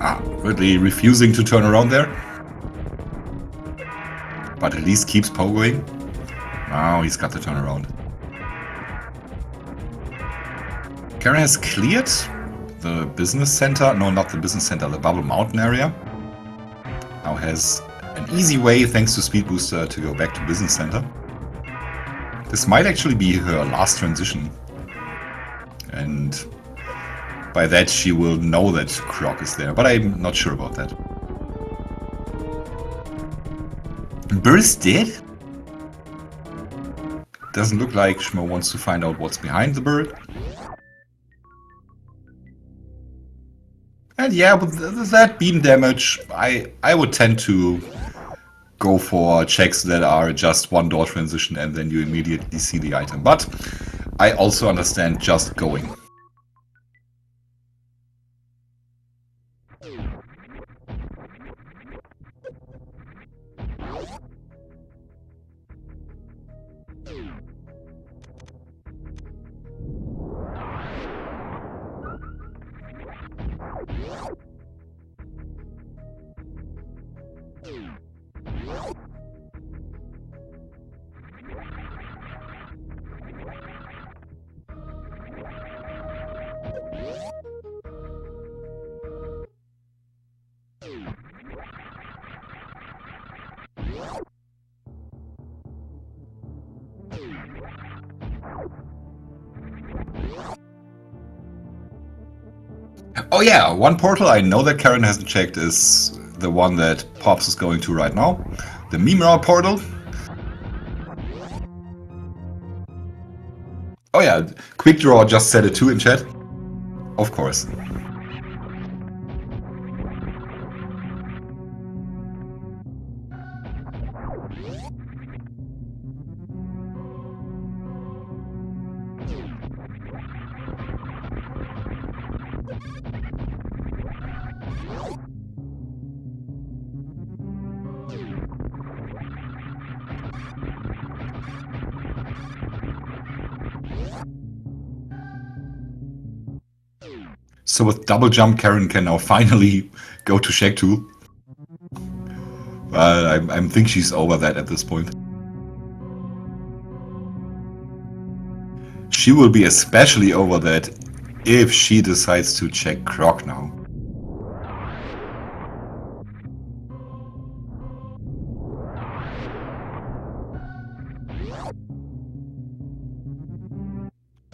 Ah, Ridley refusing to turn around there. But at least keeps pogoing. Now he's got the turnaround. Karen has cleared the business center. No, not the business center, the Bubble Mountain area. Now has an easy way, thanks to Speed Booster, to go back to business center. This might actually be her last transition. And by that she will know that Croc is there, but I'm not sure about that. Bird is dead? Doesn't look like Schmo wants to find out what's behind the bird. And yeah, with that beam damage, I would tend to go for checks that are just one door transition and then you immediately see the item. But I also understand just going. Oh yeah, one portal I know that Karen hasn't checked is the one that Pops is going to right now. The Mimra portal. Oh yeah, Quick Draw just said it too in chat. Of course. So with double jump, Karen can now finally go to Shack 2. I think she's over that at this point. She will be especially over that if she decides to check Croc now.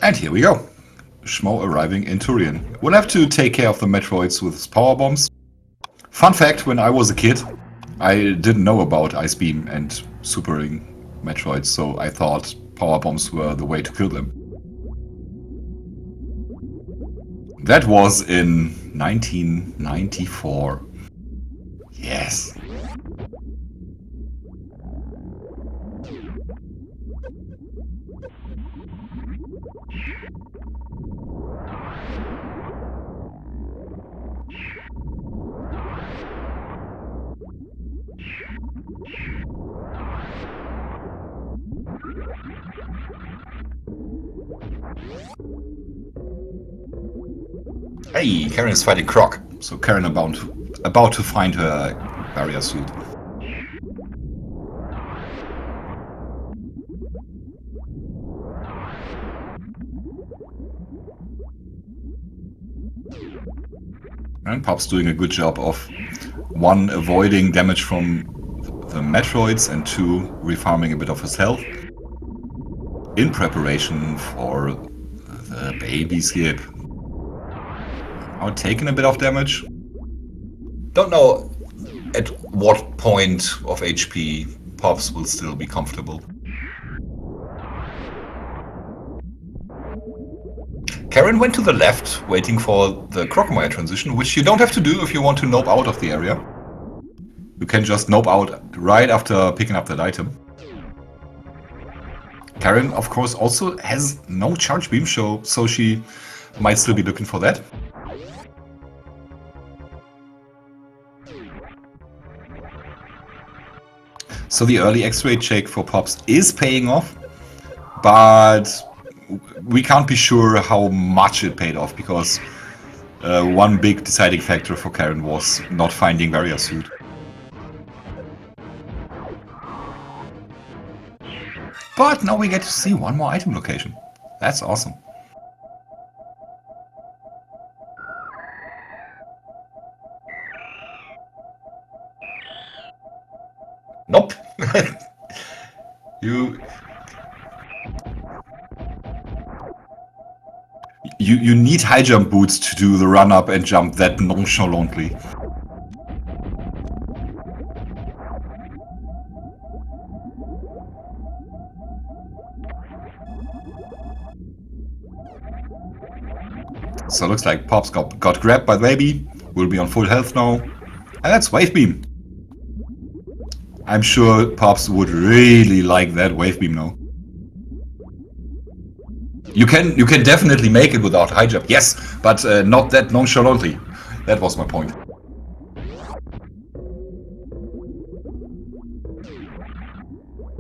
And here we go. PapaSchmo arriving in Turin. We'll have to take care of the Metroids with his power bombs. Fun fact, when I was a kid, I didn't know about Ice Beam and supering Metroids, so I thought power bombs were the way to kill them. That was in 1994. Yes. Hey, Karen is fighting Croc, so Karen about to find her barrier suit. And Pop's doing a good job of 1, avoiding damage from the Metroids, and 2, refarming a bit of his health in preparation for the baby skip. Now taking a bit of damage. Don't know at what point of HP Pops will still be comfortable. Karen went to the left, waiting for the Crocomire transition, which you don't have to do if you want to nope out of the area. You can just nope out right after picking up that item. Karen, of course, also has no charge beam, so she might still be looking for that. So the early X-ray check for Pops is paying off, but we can't be sure how much it paid off, because one big deciding factor for Karen was not finding barrier suit. But now we get to see one more item location. That's awesome. Nope. You need high jump boots to do the run up and jump that nonchalantly. So looks like Pops got grabbed by the baby. Will be on full health now. And that's Wave Beam. I'm sure Pops would really like that Wave Beam now. You can definitely make it without high jump, yes, but not that nonchalantly. That was my point.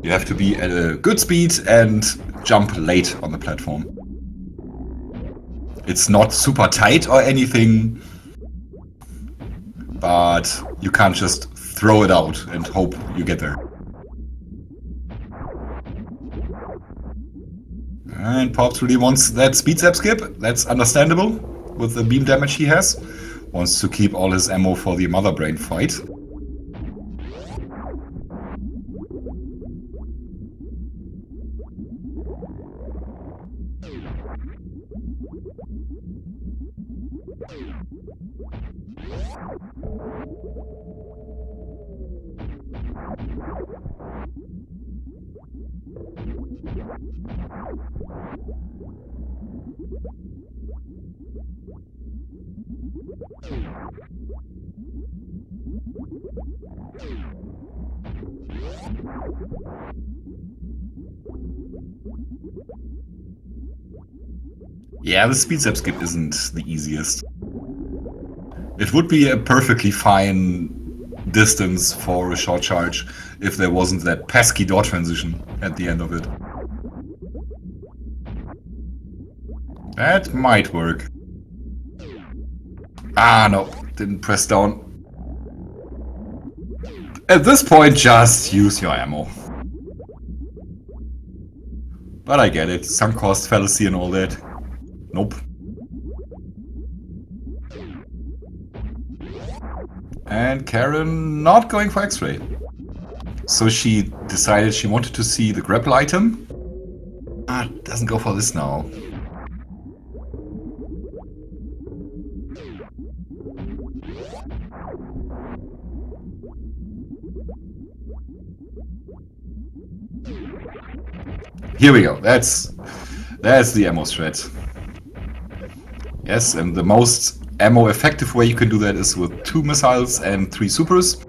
You have to be at a good speed and jump late on the platform. It's not super tight or anything, but you can't just throw it out and hope you get there. And Pops really wants that speed zap skip. That's understandable with the beam damage he has. Wants to keep all his ammo for the Mother Brain fight. Yeah, the speed zap skip isn't the easiest. It would be a perfectly fine distance for a short charge if there wasn't that pesky door transition at the end of it. That might work. Ah, no, didn't press down. At this point, just use your ammo. But I get it, sunk cost fallacy and all that. Nope. And Karen not going for X-ray. So she decided she wanted to see the grapple item. Ah, doesn't go for this now. Here we go. That's the ammo strat. Yes, and the most ammo effective way you can do that is with 2 missiles and 3 supers.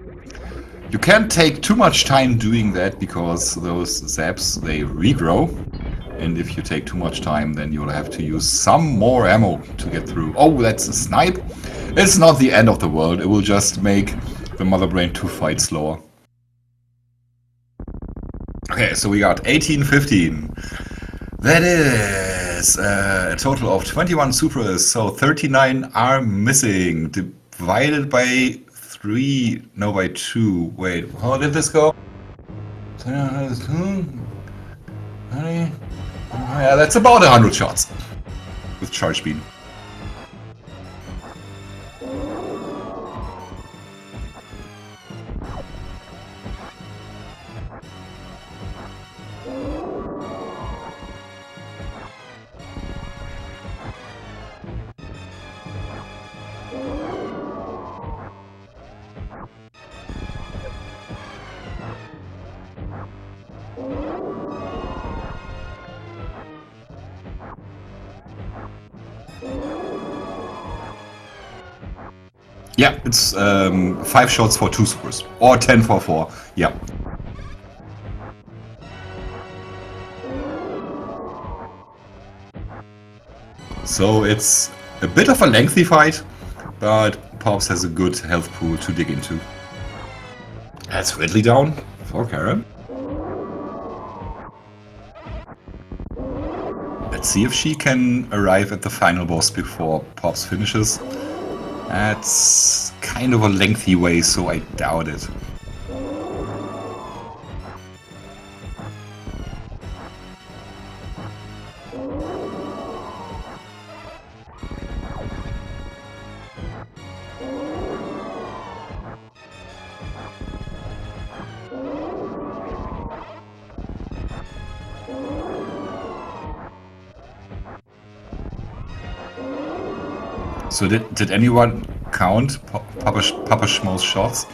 You can't take too much time doing that because those zaps, they regrow. And if you take too much time, then you'll have to use some more ammo to get through. Oh, that's a snipe. It's not the end of the world. It will just make the Mother Brain 2 fight slower. Okay, so we got 18, 15. That is a total of 21 supers, so 39 are missing. Divided by 3, no, by 2. Wait, how did this go? Yeah, that's about 100 shots with charge beam. Yeah, it's 5 shots for 2 supers. Or 10 for 4. Yeah. So it's a bit of a lengthy fight, but Pops has a good health pool to dig into. That's Ridley down for Karen. Let's see if she can arrive at the final boss before Pops finishes. That's kind of a lengthy way, so I doubt it. So did anyone count PapaSchmo's shots?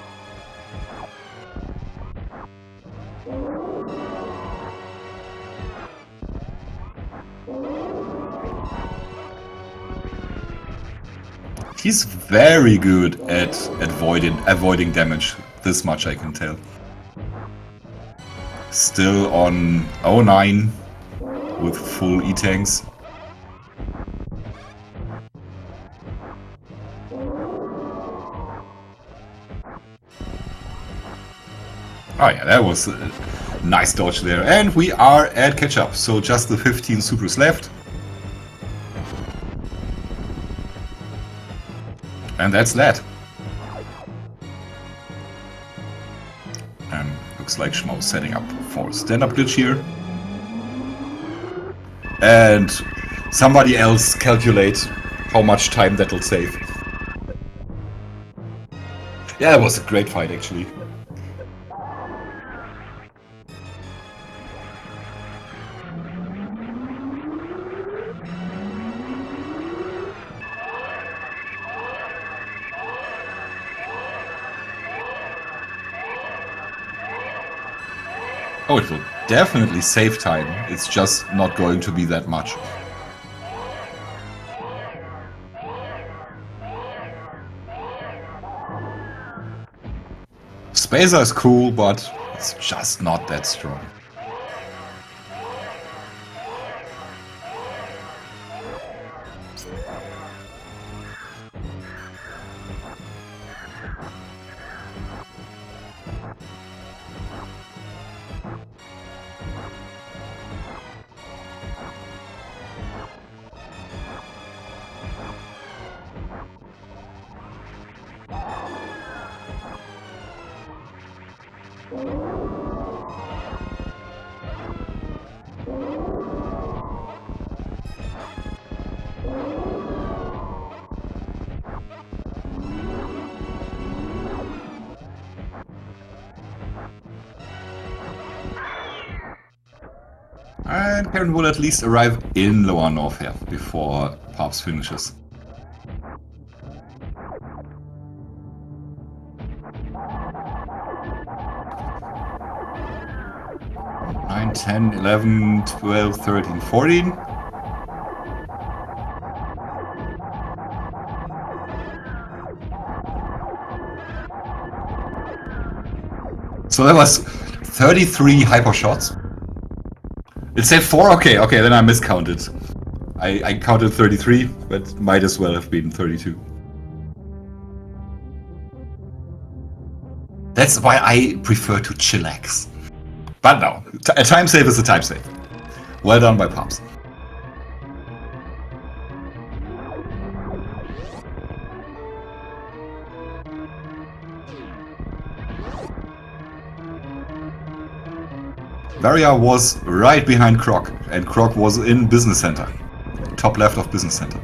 He's very good at avoiding damage. This much I can tell. Still on 09 with full E-tanks. Oh yeah, that was a nice dodge there. And we are at catch-up, so just the 15 supers left. And that's that. And looks like Schmo setting up for stand-up glitch here. And somebody else calculate how much time that'll save. Yeah, it was a great fight actually. Oh, it will definitely save time. It's just not going to be that much. Spacer is cool, but it's just not that strong. And Karen will at least arrive in Lower North here before Pops finishes. 9, 10, 11, 12, 13, 14. So that was 33 hyper shots. It said 4? Okay, then I miscounted. I counted 33, but might as well have been 32. That's why I prefer to chillax. But no, a time save is a time save. Well done by Pops. Varia was right behind Croc, and Croc was in Business Center. Top left of Business Center.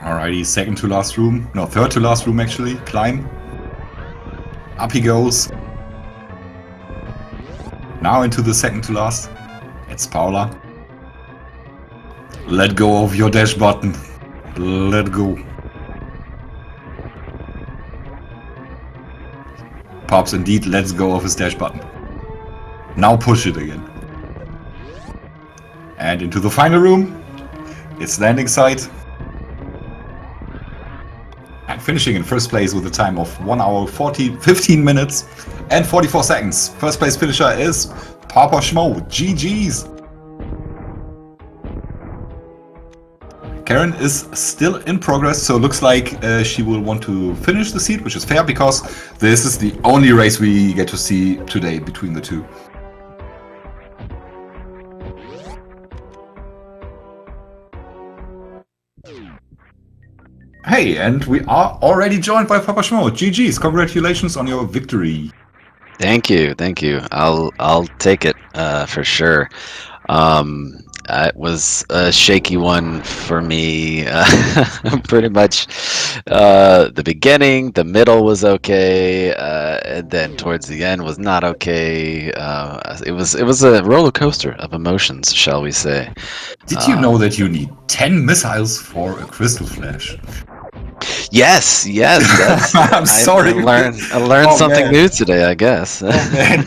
Alrighty, second to last room. No, third to last room actually. Climb. Up he goes. Now into the second to last. It's Paula. Let go of your dash button. Let go. Pops indeed lets go of his dash button. Now push it again. And into the final room. It's landing site. And finishing in first place with a time of 1 hour 15 minutes and 44 seconds. First place finisher is PapaSchmo. GG's. Karen is still in progress, so it looks like she will want to finish the seat, which is fair because this is the only race we get to see today between the two. Hey, and we are already joined by PapaSchmo. GG's, congratulations on your victory. Thank you. I'll take it for sure. It was a shaky one for me. Pretty much the beginning, the middle was okay, and then towards the end was not okay. It was a roller coaster of emotions, shall we say. Did you know that you need 10 missiles for a crystal flash? Yes. I'm sorry. I learned something new today, I guess. Oh, man.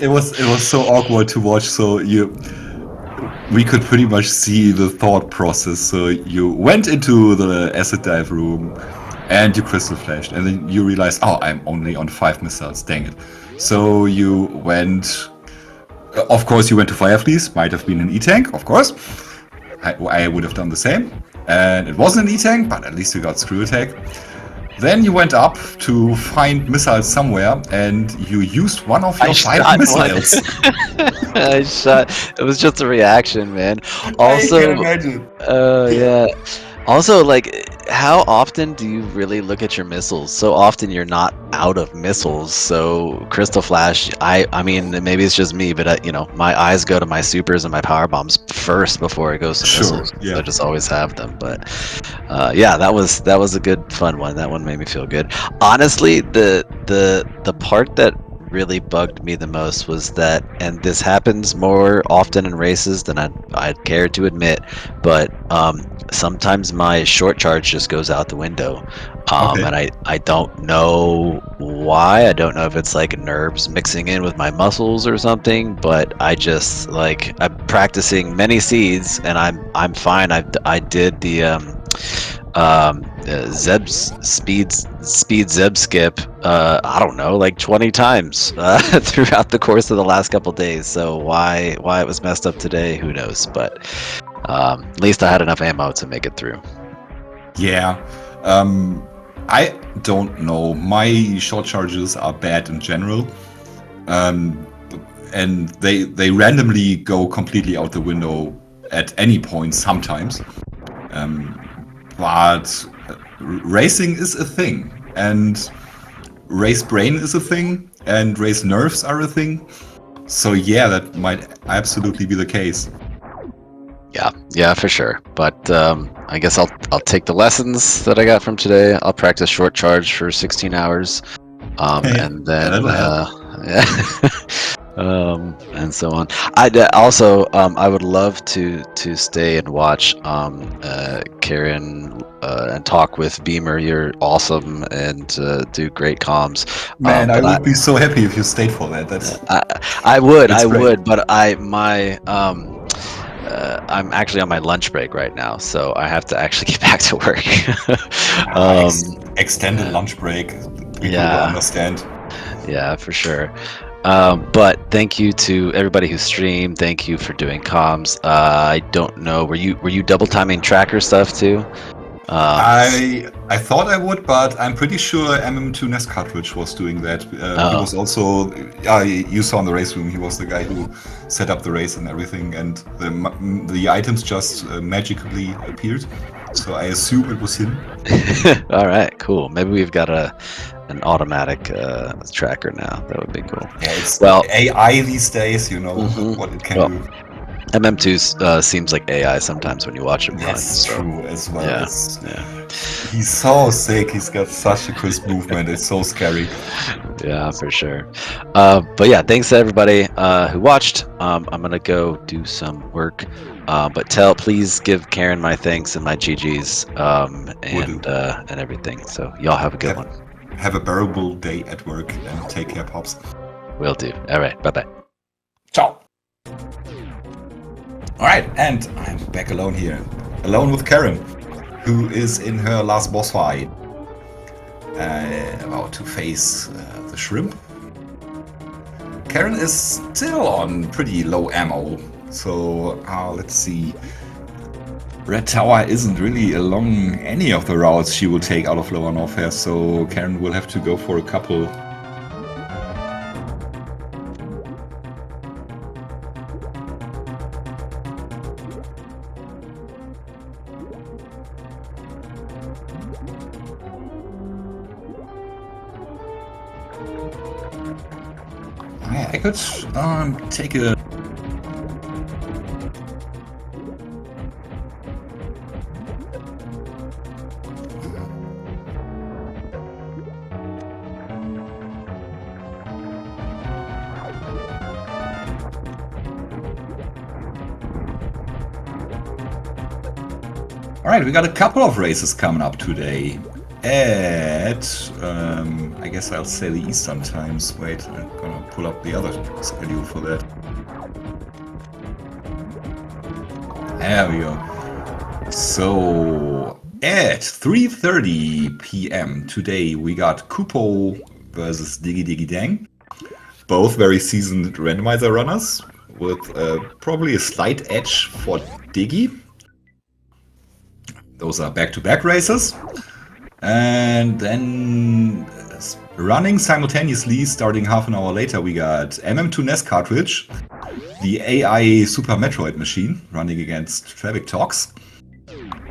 It was so awkward to watch. So we could pretty much see the thought process. So you went into the acid dive room, and you crystal flashed, and then you realized, oh, I'm only on 5 missiles. Dang it! So you went. Of course, you went to Fire Fleece. Might have been an E-tank, of course. I would have done the same. And it wasn't an E-tank, but at least you got screw attack. Then you went up to find missiles somewhere, and you used one of your 5 missiles. I shot. It was just a reaction, man. Also, I can imagine. Yeah. Also, like, how often do you really look at your missiles? So often you're not out of missiles. So Crystal Flash, I mean, maybe it's just me, but my eyes go to my supers and my power bombs first before it goes to missiles. Yeah. So I just always have them. But yeah, that was a good fun one. That one made me feel good. Honestly, the part that really bugged me the most was that, and this happens more often in races than I'd care to admit, but sometimes my short charge just goes out the window, Okay. and I don't know why. I don't know if it's like nerves mixing in with my muscles or something, but I just, like, I'm practicing many seeds and I'm fine. I did the speed Zeb skip, I don't know, like 20 times throughout the course of the last couple days. So why it was messed up today, who knows? But at least I had enough ammo to make it through. Yeah. I don't know. My short charges are bad in general. And they randomly go completely out the window at any point sometimes. But racing is a thing, and race brain is a thing, and race nerves are a thing. So yeah, that might absolutely be the case. Yeah, for sure. But I guess I'll take the lessons that I got from today. I'll practice short charge for 16 hours, and Yeah, then that'll help. yeah, and so on. Also I would love to stay and watch Karen and talk with Beamer. You're awesome and do great comms. Man, I But would be so happy if you stayed for that. I, I would, That's great. but I'm actually on my lunch break right now, so I have to actually get back to work. Extended lunch break. People will Yeah, understand. yeah, for sure. But thank you to everybody who streamed. Thank you for doing comms. I don't know, were you double timing tracker stuff too? I thought I would, but I'm pretty sure MM2 Nest Cartridge was doing that. He Oh, was also, you saw in the race room, he was the guy who set up the race and everything, and the items just magically appeared. So I assume it was him. all right, cool. Maybe we've got an automatic tracker now. That would be cool. Yeah, it's Well, AI these days, you know what it can well, do. MM2 seems like AI sometimes when you watch him run. That's So true as well. yeah, yeah. He's so sick. He's got such a crisp movement. It's so scary. Yeah, for sure. But yeah, thanks to everybody who watched. I'm gonna go do some work. But please give Karen my thanks and my GGs Will do. and everything. So y'all have a good one. Have a bearable day at work and take care, Pops. Will do. All right. Bye bye. Ciao. Alright, and I'm back alone here. Alone with Karen, who is in her last boss fight. About to face the shrimp. Karen is still on pretty low ammo, so let's see. Red Tower isn't really along any of the routes she will take out of Lower Norfair, so Karen will have to go for a couple. I could take a... Alright, we got a couple of races coming up today. At, I guess I'll say the Eastern times. Wait, I'm gonna pull up the other schedule for that. There we go. So, at 3:30 p.m. today, we got Kupo versus Diggy Diggy Dang. Both very seasoned randomizer runners, with probably a slight edge for Diggy. Those are back-to-back races. And then running simultaneously, starting half an hour later, we got MM2 Nest Cartridge, the AI Super Metroid machine, running against Traffic Talks,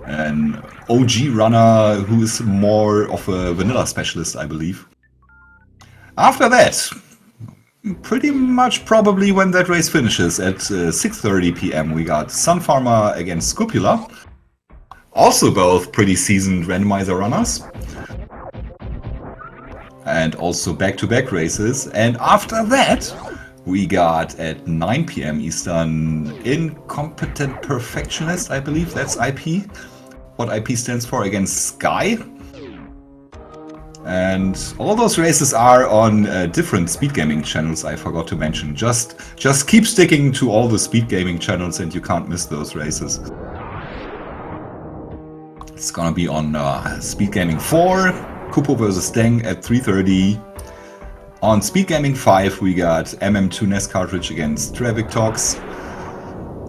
an OG runner who is more of a vanilla specialist, I believe. After that, pretty much probably when that race finishes at 6:30 p.m., we got Sunfarmer against Scupula. Also both pretty seasoned randomizer runners. And also back-to-back races. And after that, we got at 9 p.m. Eastern Incompetent Perfectionist, I believe that's IP. What IP stands for, against Sky. And all those races are on different Speedgaming channels, I forgot to mention. Just keep sticking to all the Speedgaming channels and you can't miss those races. It's gonna be on Speedgaming 4, Kupo vs. Deng at 3:30. On Speedgaming 5, we got MM2 Nest Cartridge against Traffic Talks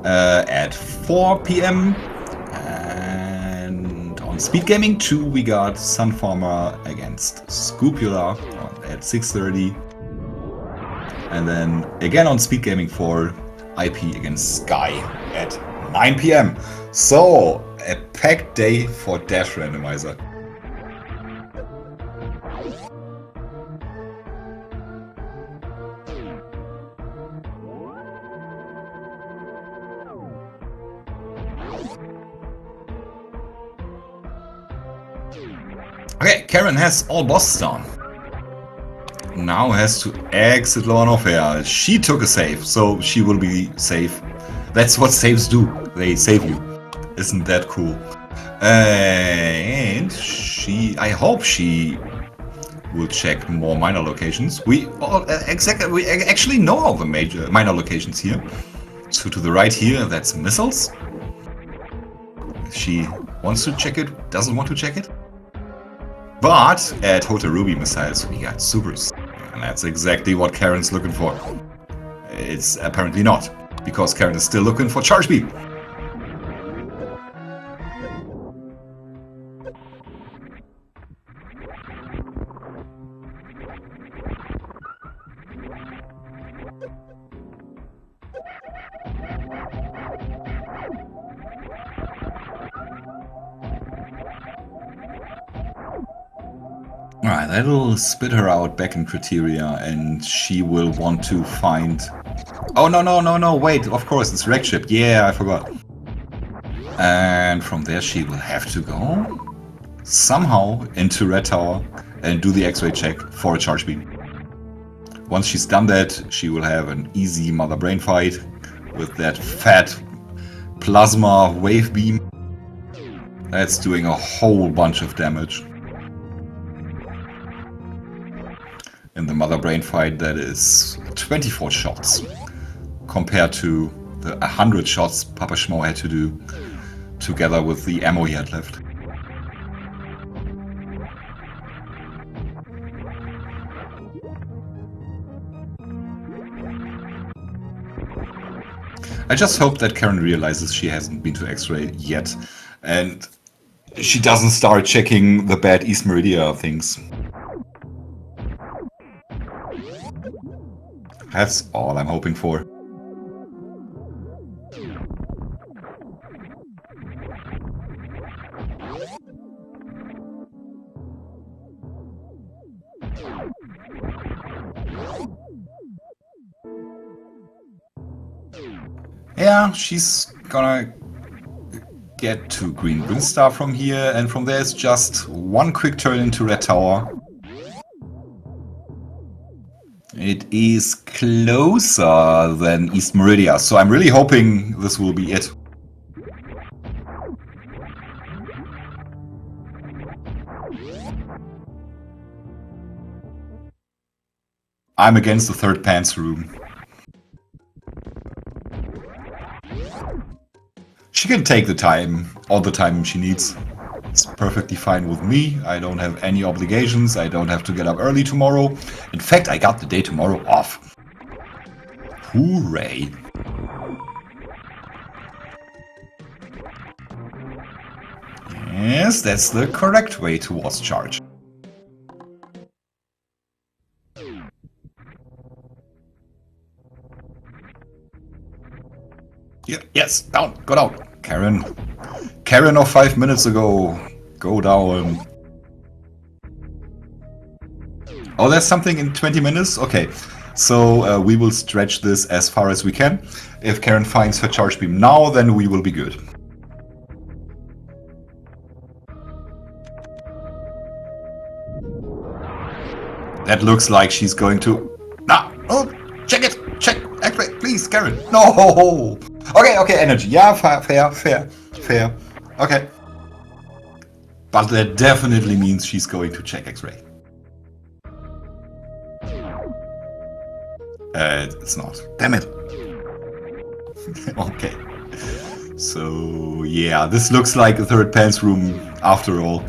at 4 p.m. And on Speedgaming 2, we got Sunfarmer against Scupula at 6:30. And then again on Speedgaming 4, IP against Sky at 9 p.m. So, a packed day for Dash Randomizer. Okay, Karen has all bosses down. Now has to exit Law and Warfare. She took a save, so she will be safe. That's what saves do. They save you. Isn't that cool? And I hope she will check more minor locations. We actually know all the major minor locations here. So to the right here, that's missiles. If she wants to check it, doesn't want to check it. But at Hotel Ruby missiles, we got supers. And that's exactly what Karen's looking for. It's apparently not, because Karen is still looking for charge beam. Alright, that'll spit her out back in Criteria, and she will want to find... Oh, no, wait, of course, it's Wreck Ship. Yeah, I forgot. And from there she will have to go somehow into Red Tower and do the X-ray check for a charge beam. Once she's done that, she will have an easy mother brain fight with that fat plasma wave beam. That's doing a whole bunch of damage. In the mother brain fight, that is 24 shots compared to the 100 shots PapaSchmo had to do together with the ammo he had left. I just hope that Karen realizes she hasn't been to X-ray yet and she doesn't start checking the bad East Meridia things. That's all I'm hoping for. Yeah, she's gonna get to Green Brinstar from here, and from there it's just one quick turn into Red Tower. It is closer than East Meridia, so I'm really hoping this will be it. I'm against the third pants room. She can take the time, all the time she needs. It's perfectly fine with me. I don't have any obligations. I don't have to get up early tomorrow. In fact, I got the day tomorrow off. Hooray! Yes, that's the correct way towards charge. Yeah, yes, down, go down. Karen of 5 minutes ago, go down. Oh, there's something in 20 minutes? Okay, so we will stretch this as far as we can. If Karen finds her charge beam now, then we will be good. That looks like she's going to... Ah! Oh! Check it! Check! Activate! Please, Karen! No! Okay, energy. Yeah, fair. Okay. But that definitely means she's going to check X-ray. It's not. Damn it! Okay. So, yeah, this looks like a third pants room after all.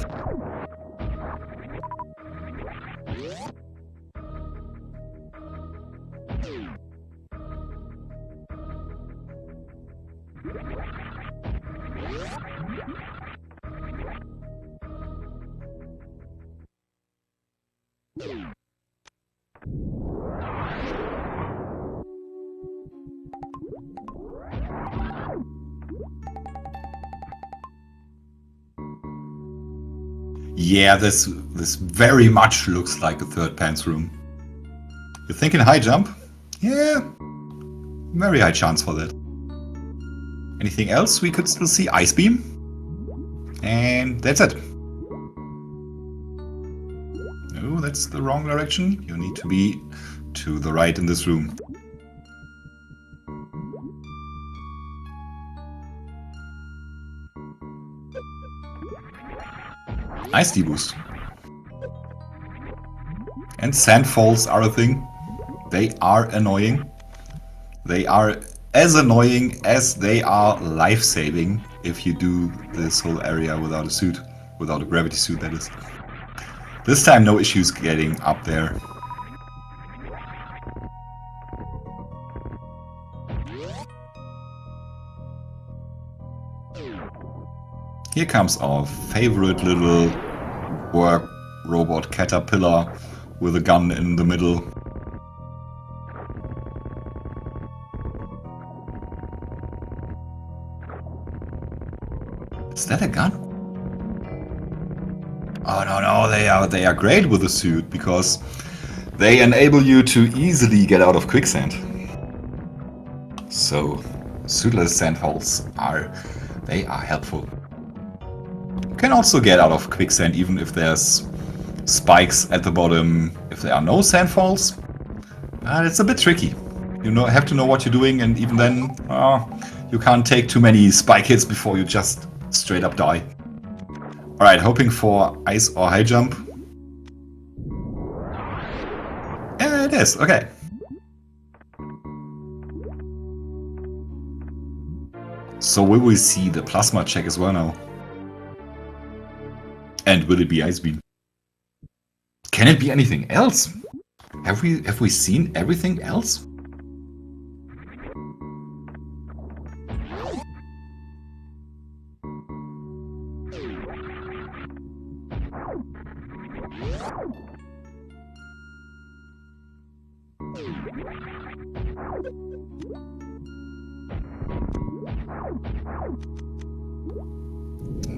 Yeah, this very much looks like a third pants room. You're thinking high jump? Yeah, very high chance for that. Anything else we could still see? Ice beam. And that's it. that's the wrong direction. You need to be to the right in this room. Nice deboost. And sandfalls are a thing. They are annoying. They are as annoying as they are life-saving if you do this whole area without a suit. Without a gravity suit, that is. This time no issues getting up there. Here comes our favorite little work robot caterpillar with a gun in the middle. Is that a gun? Oh no, they are great with the suit because they enable you to easily get out of quicksand. So suitless sandholes are helpful. You can also get out of quicksand even if there's spikes at the bottom. If there are no sandfalls, it's a bit tricky. You have to know what you're doing, and even then, you can't take too many spike hits before you just straight up die. Alright, hoping for ice or high jump. Yeah, it is. Okay. So will we see the plasma check as well now? And will it be Ice Beam? Can it be anything else? Have we seen everything else?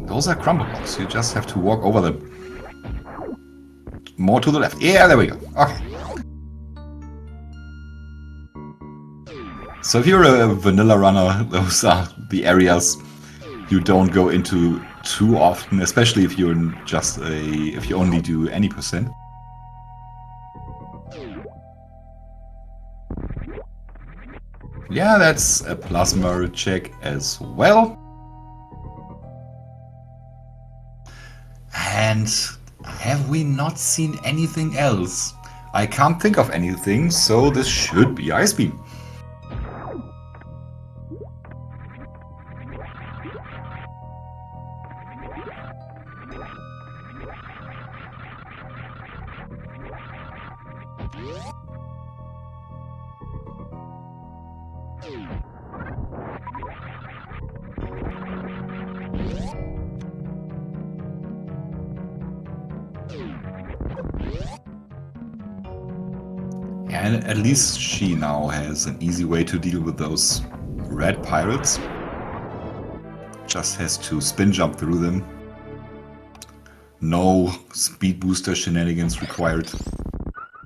Those are crumble blocks. You just have to walk over them. More to the left. Yeah, there we go. Okay. So if you're a vanilla runner, those are the areas you don't go into too often, especially if you're if you only do any percent. Yeah, that's a plasma check as well. And have we not seen anything else? I can't think of anything, so this should be Ice Beam. And at least she now has an easy way to deal with those red pirates. Just has to spin jump through them. No speed booster shenanigans required.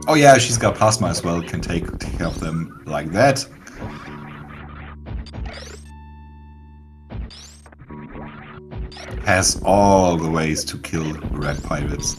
Oh yeah, she's got plasma as well, can take care of them like that. Has all the ways to kill red pirates.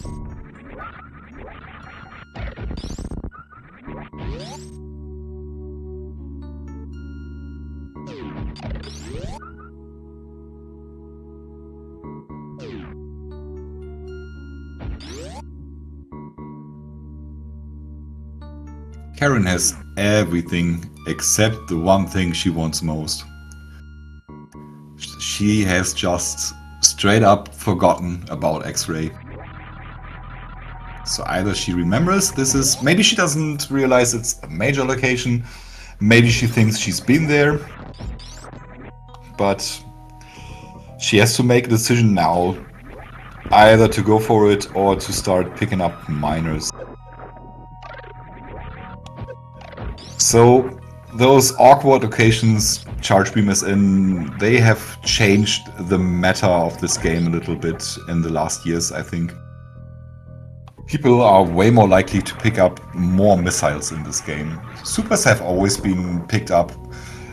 Karen has everything except the one thing she wants most. She has just straight up forgotten about X-Ray. So either she remembers this is... Maybe she doesn't realize it's a major location. Maybe she thinks she's been there. But she has to make a decision now. Either to go for it or to start picking up miners. So those awkward occasions Charge Beam is in, they have changed the meta of this game a little bit in the last years, I think. People are way more likely to pick up more missiles in this game. Supers have always been picked up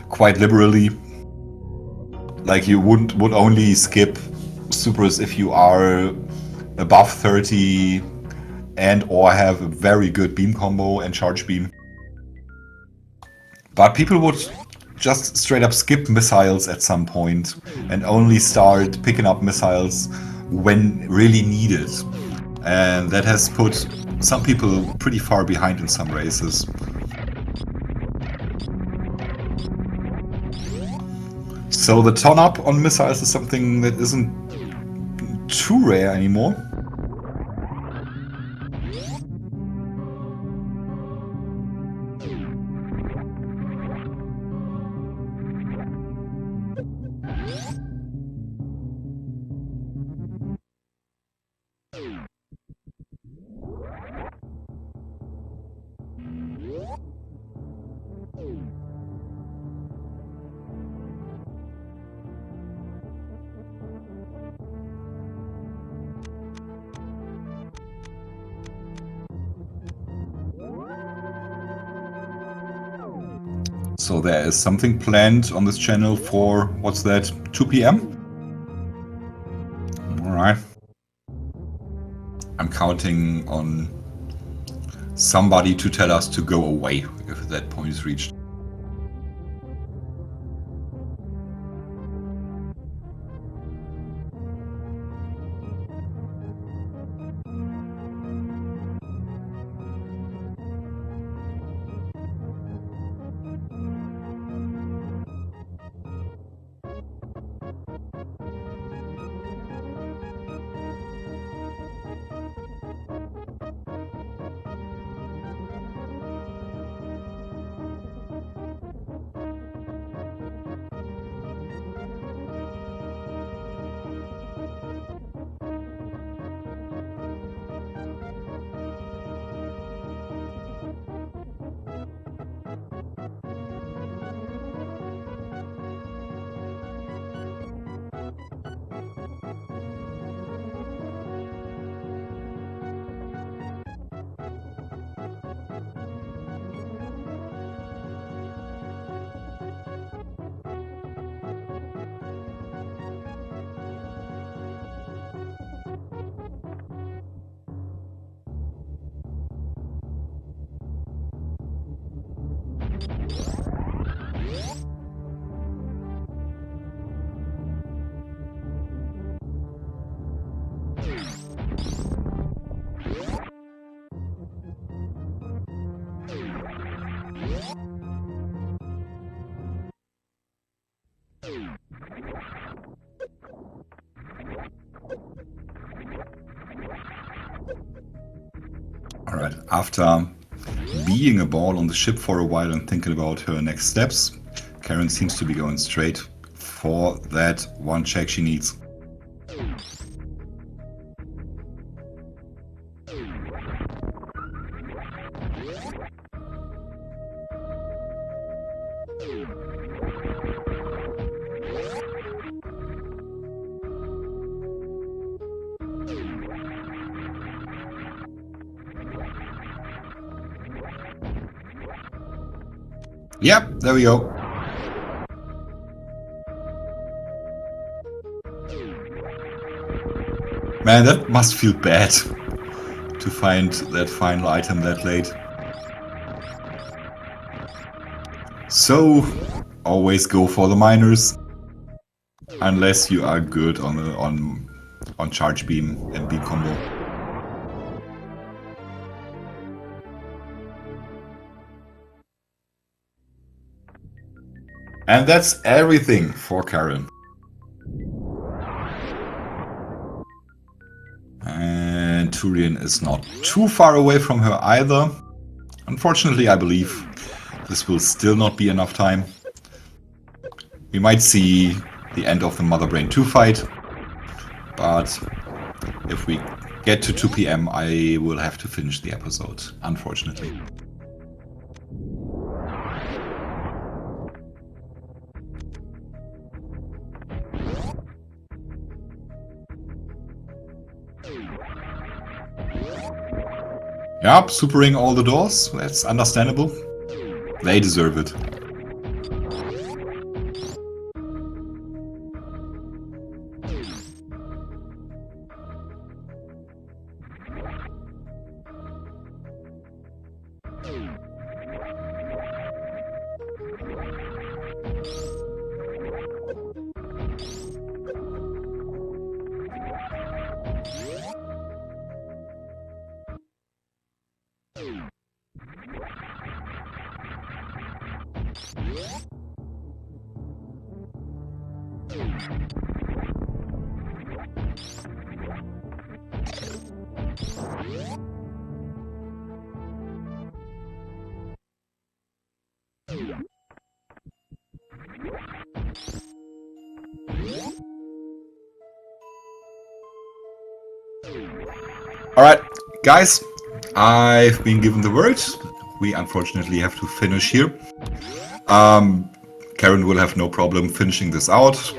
quite liberally. Like you would only skip supers if you are above 30, and or have a very good beam combo and charge beam. But people would just straight up skip missiles at some point and only start picking up missiles when really needed. And that has put some people pretty far behind in some races. So the ton up on missiles is something that isn't too rare anymore. So there is something planned on this channel for, what's that, 2 p.m? Alright. I'm counting on somebody to tell us to go away if that point is reached. Alright, after being a ball on the ship for a while and thinking about her next steps, Karen seems to be going straight for that one check she needs. Yep, there we go. Man, that must feel bad to find that final item that late. So, always go for the miners, unless you are good on charge beam and beam combo. And that's everything for Karen. And Turian is not too far away from her either. Unfortunately, I believe this will still not be enough time. We might see the end of the Mother Brain 2 fight, but if we get to 2 p.m, I will have to finish the episode, unfortunately. Yup, supering all the doors, that's understandable. They deserve it. Alright, guys, I've been given the word. We unfortunately have to finish here. Karen will have no problem finishing this out.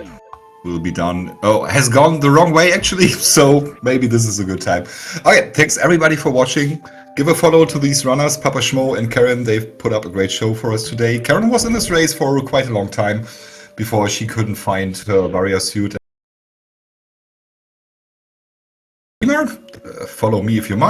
Will be done. Oh, has gone the wrong way actually, so maybe this is a good time. Okay, thanks everybody for watching. Give a follow to these runners, PapaSchmo and Karen. They've put up a great show for us today. Karen was in this race for quite a long time before she couldn't find her barrier suit. Follow me if you must.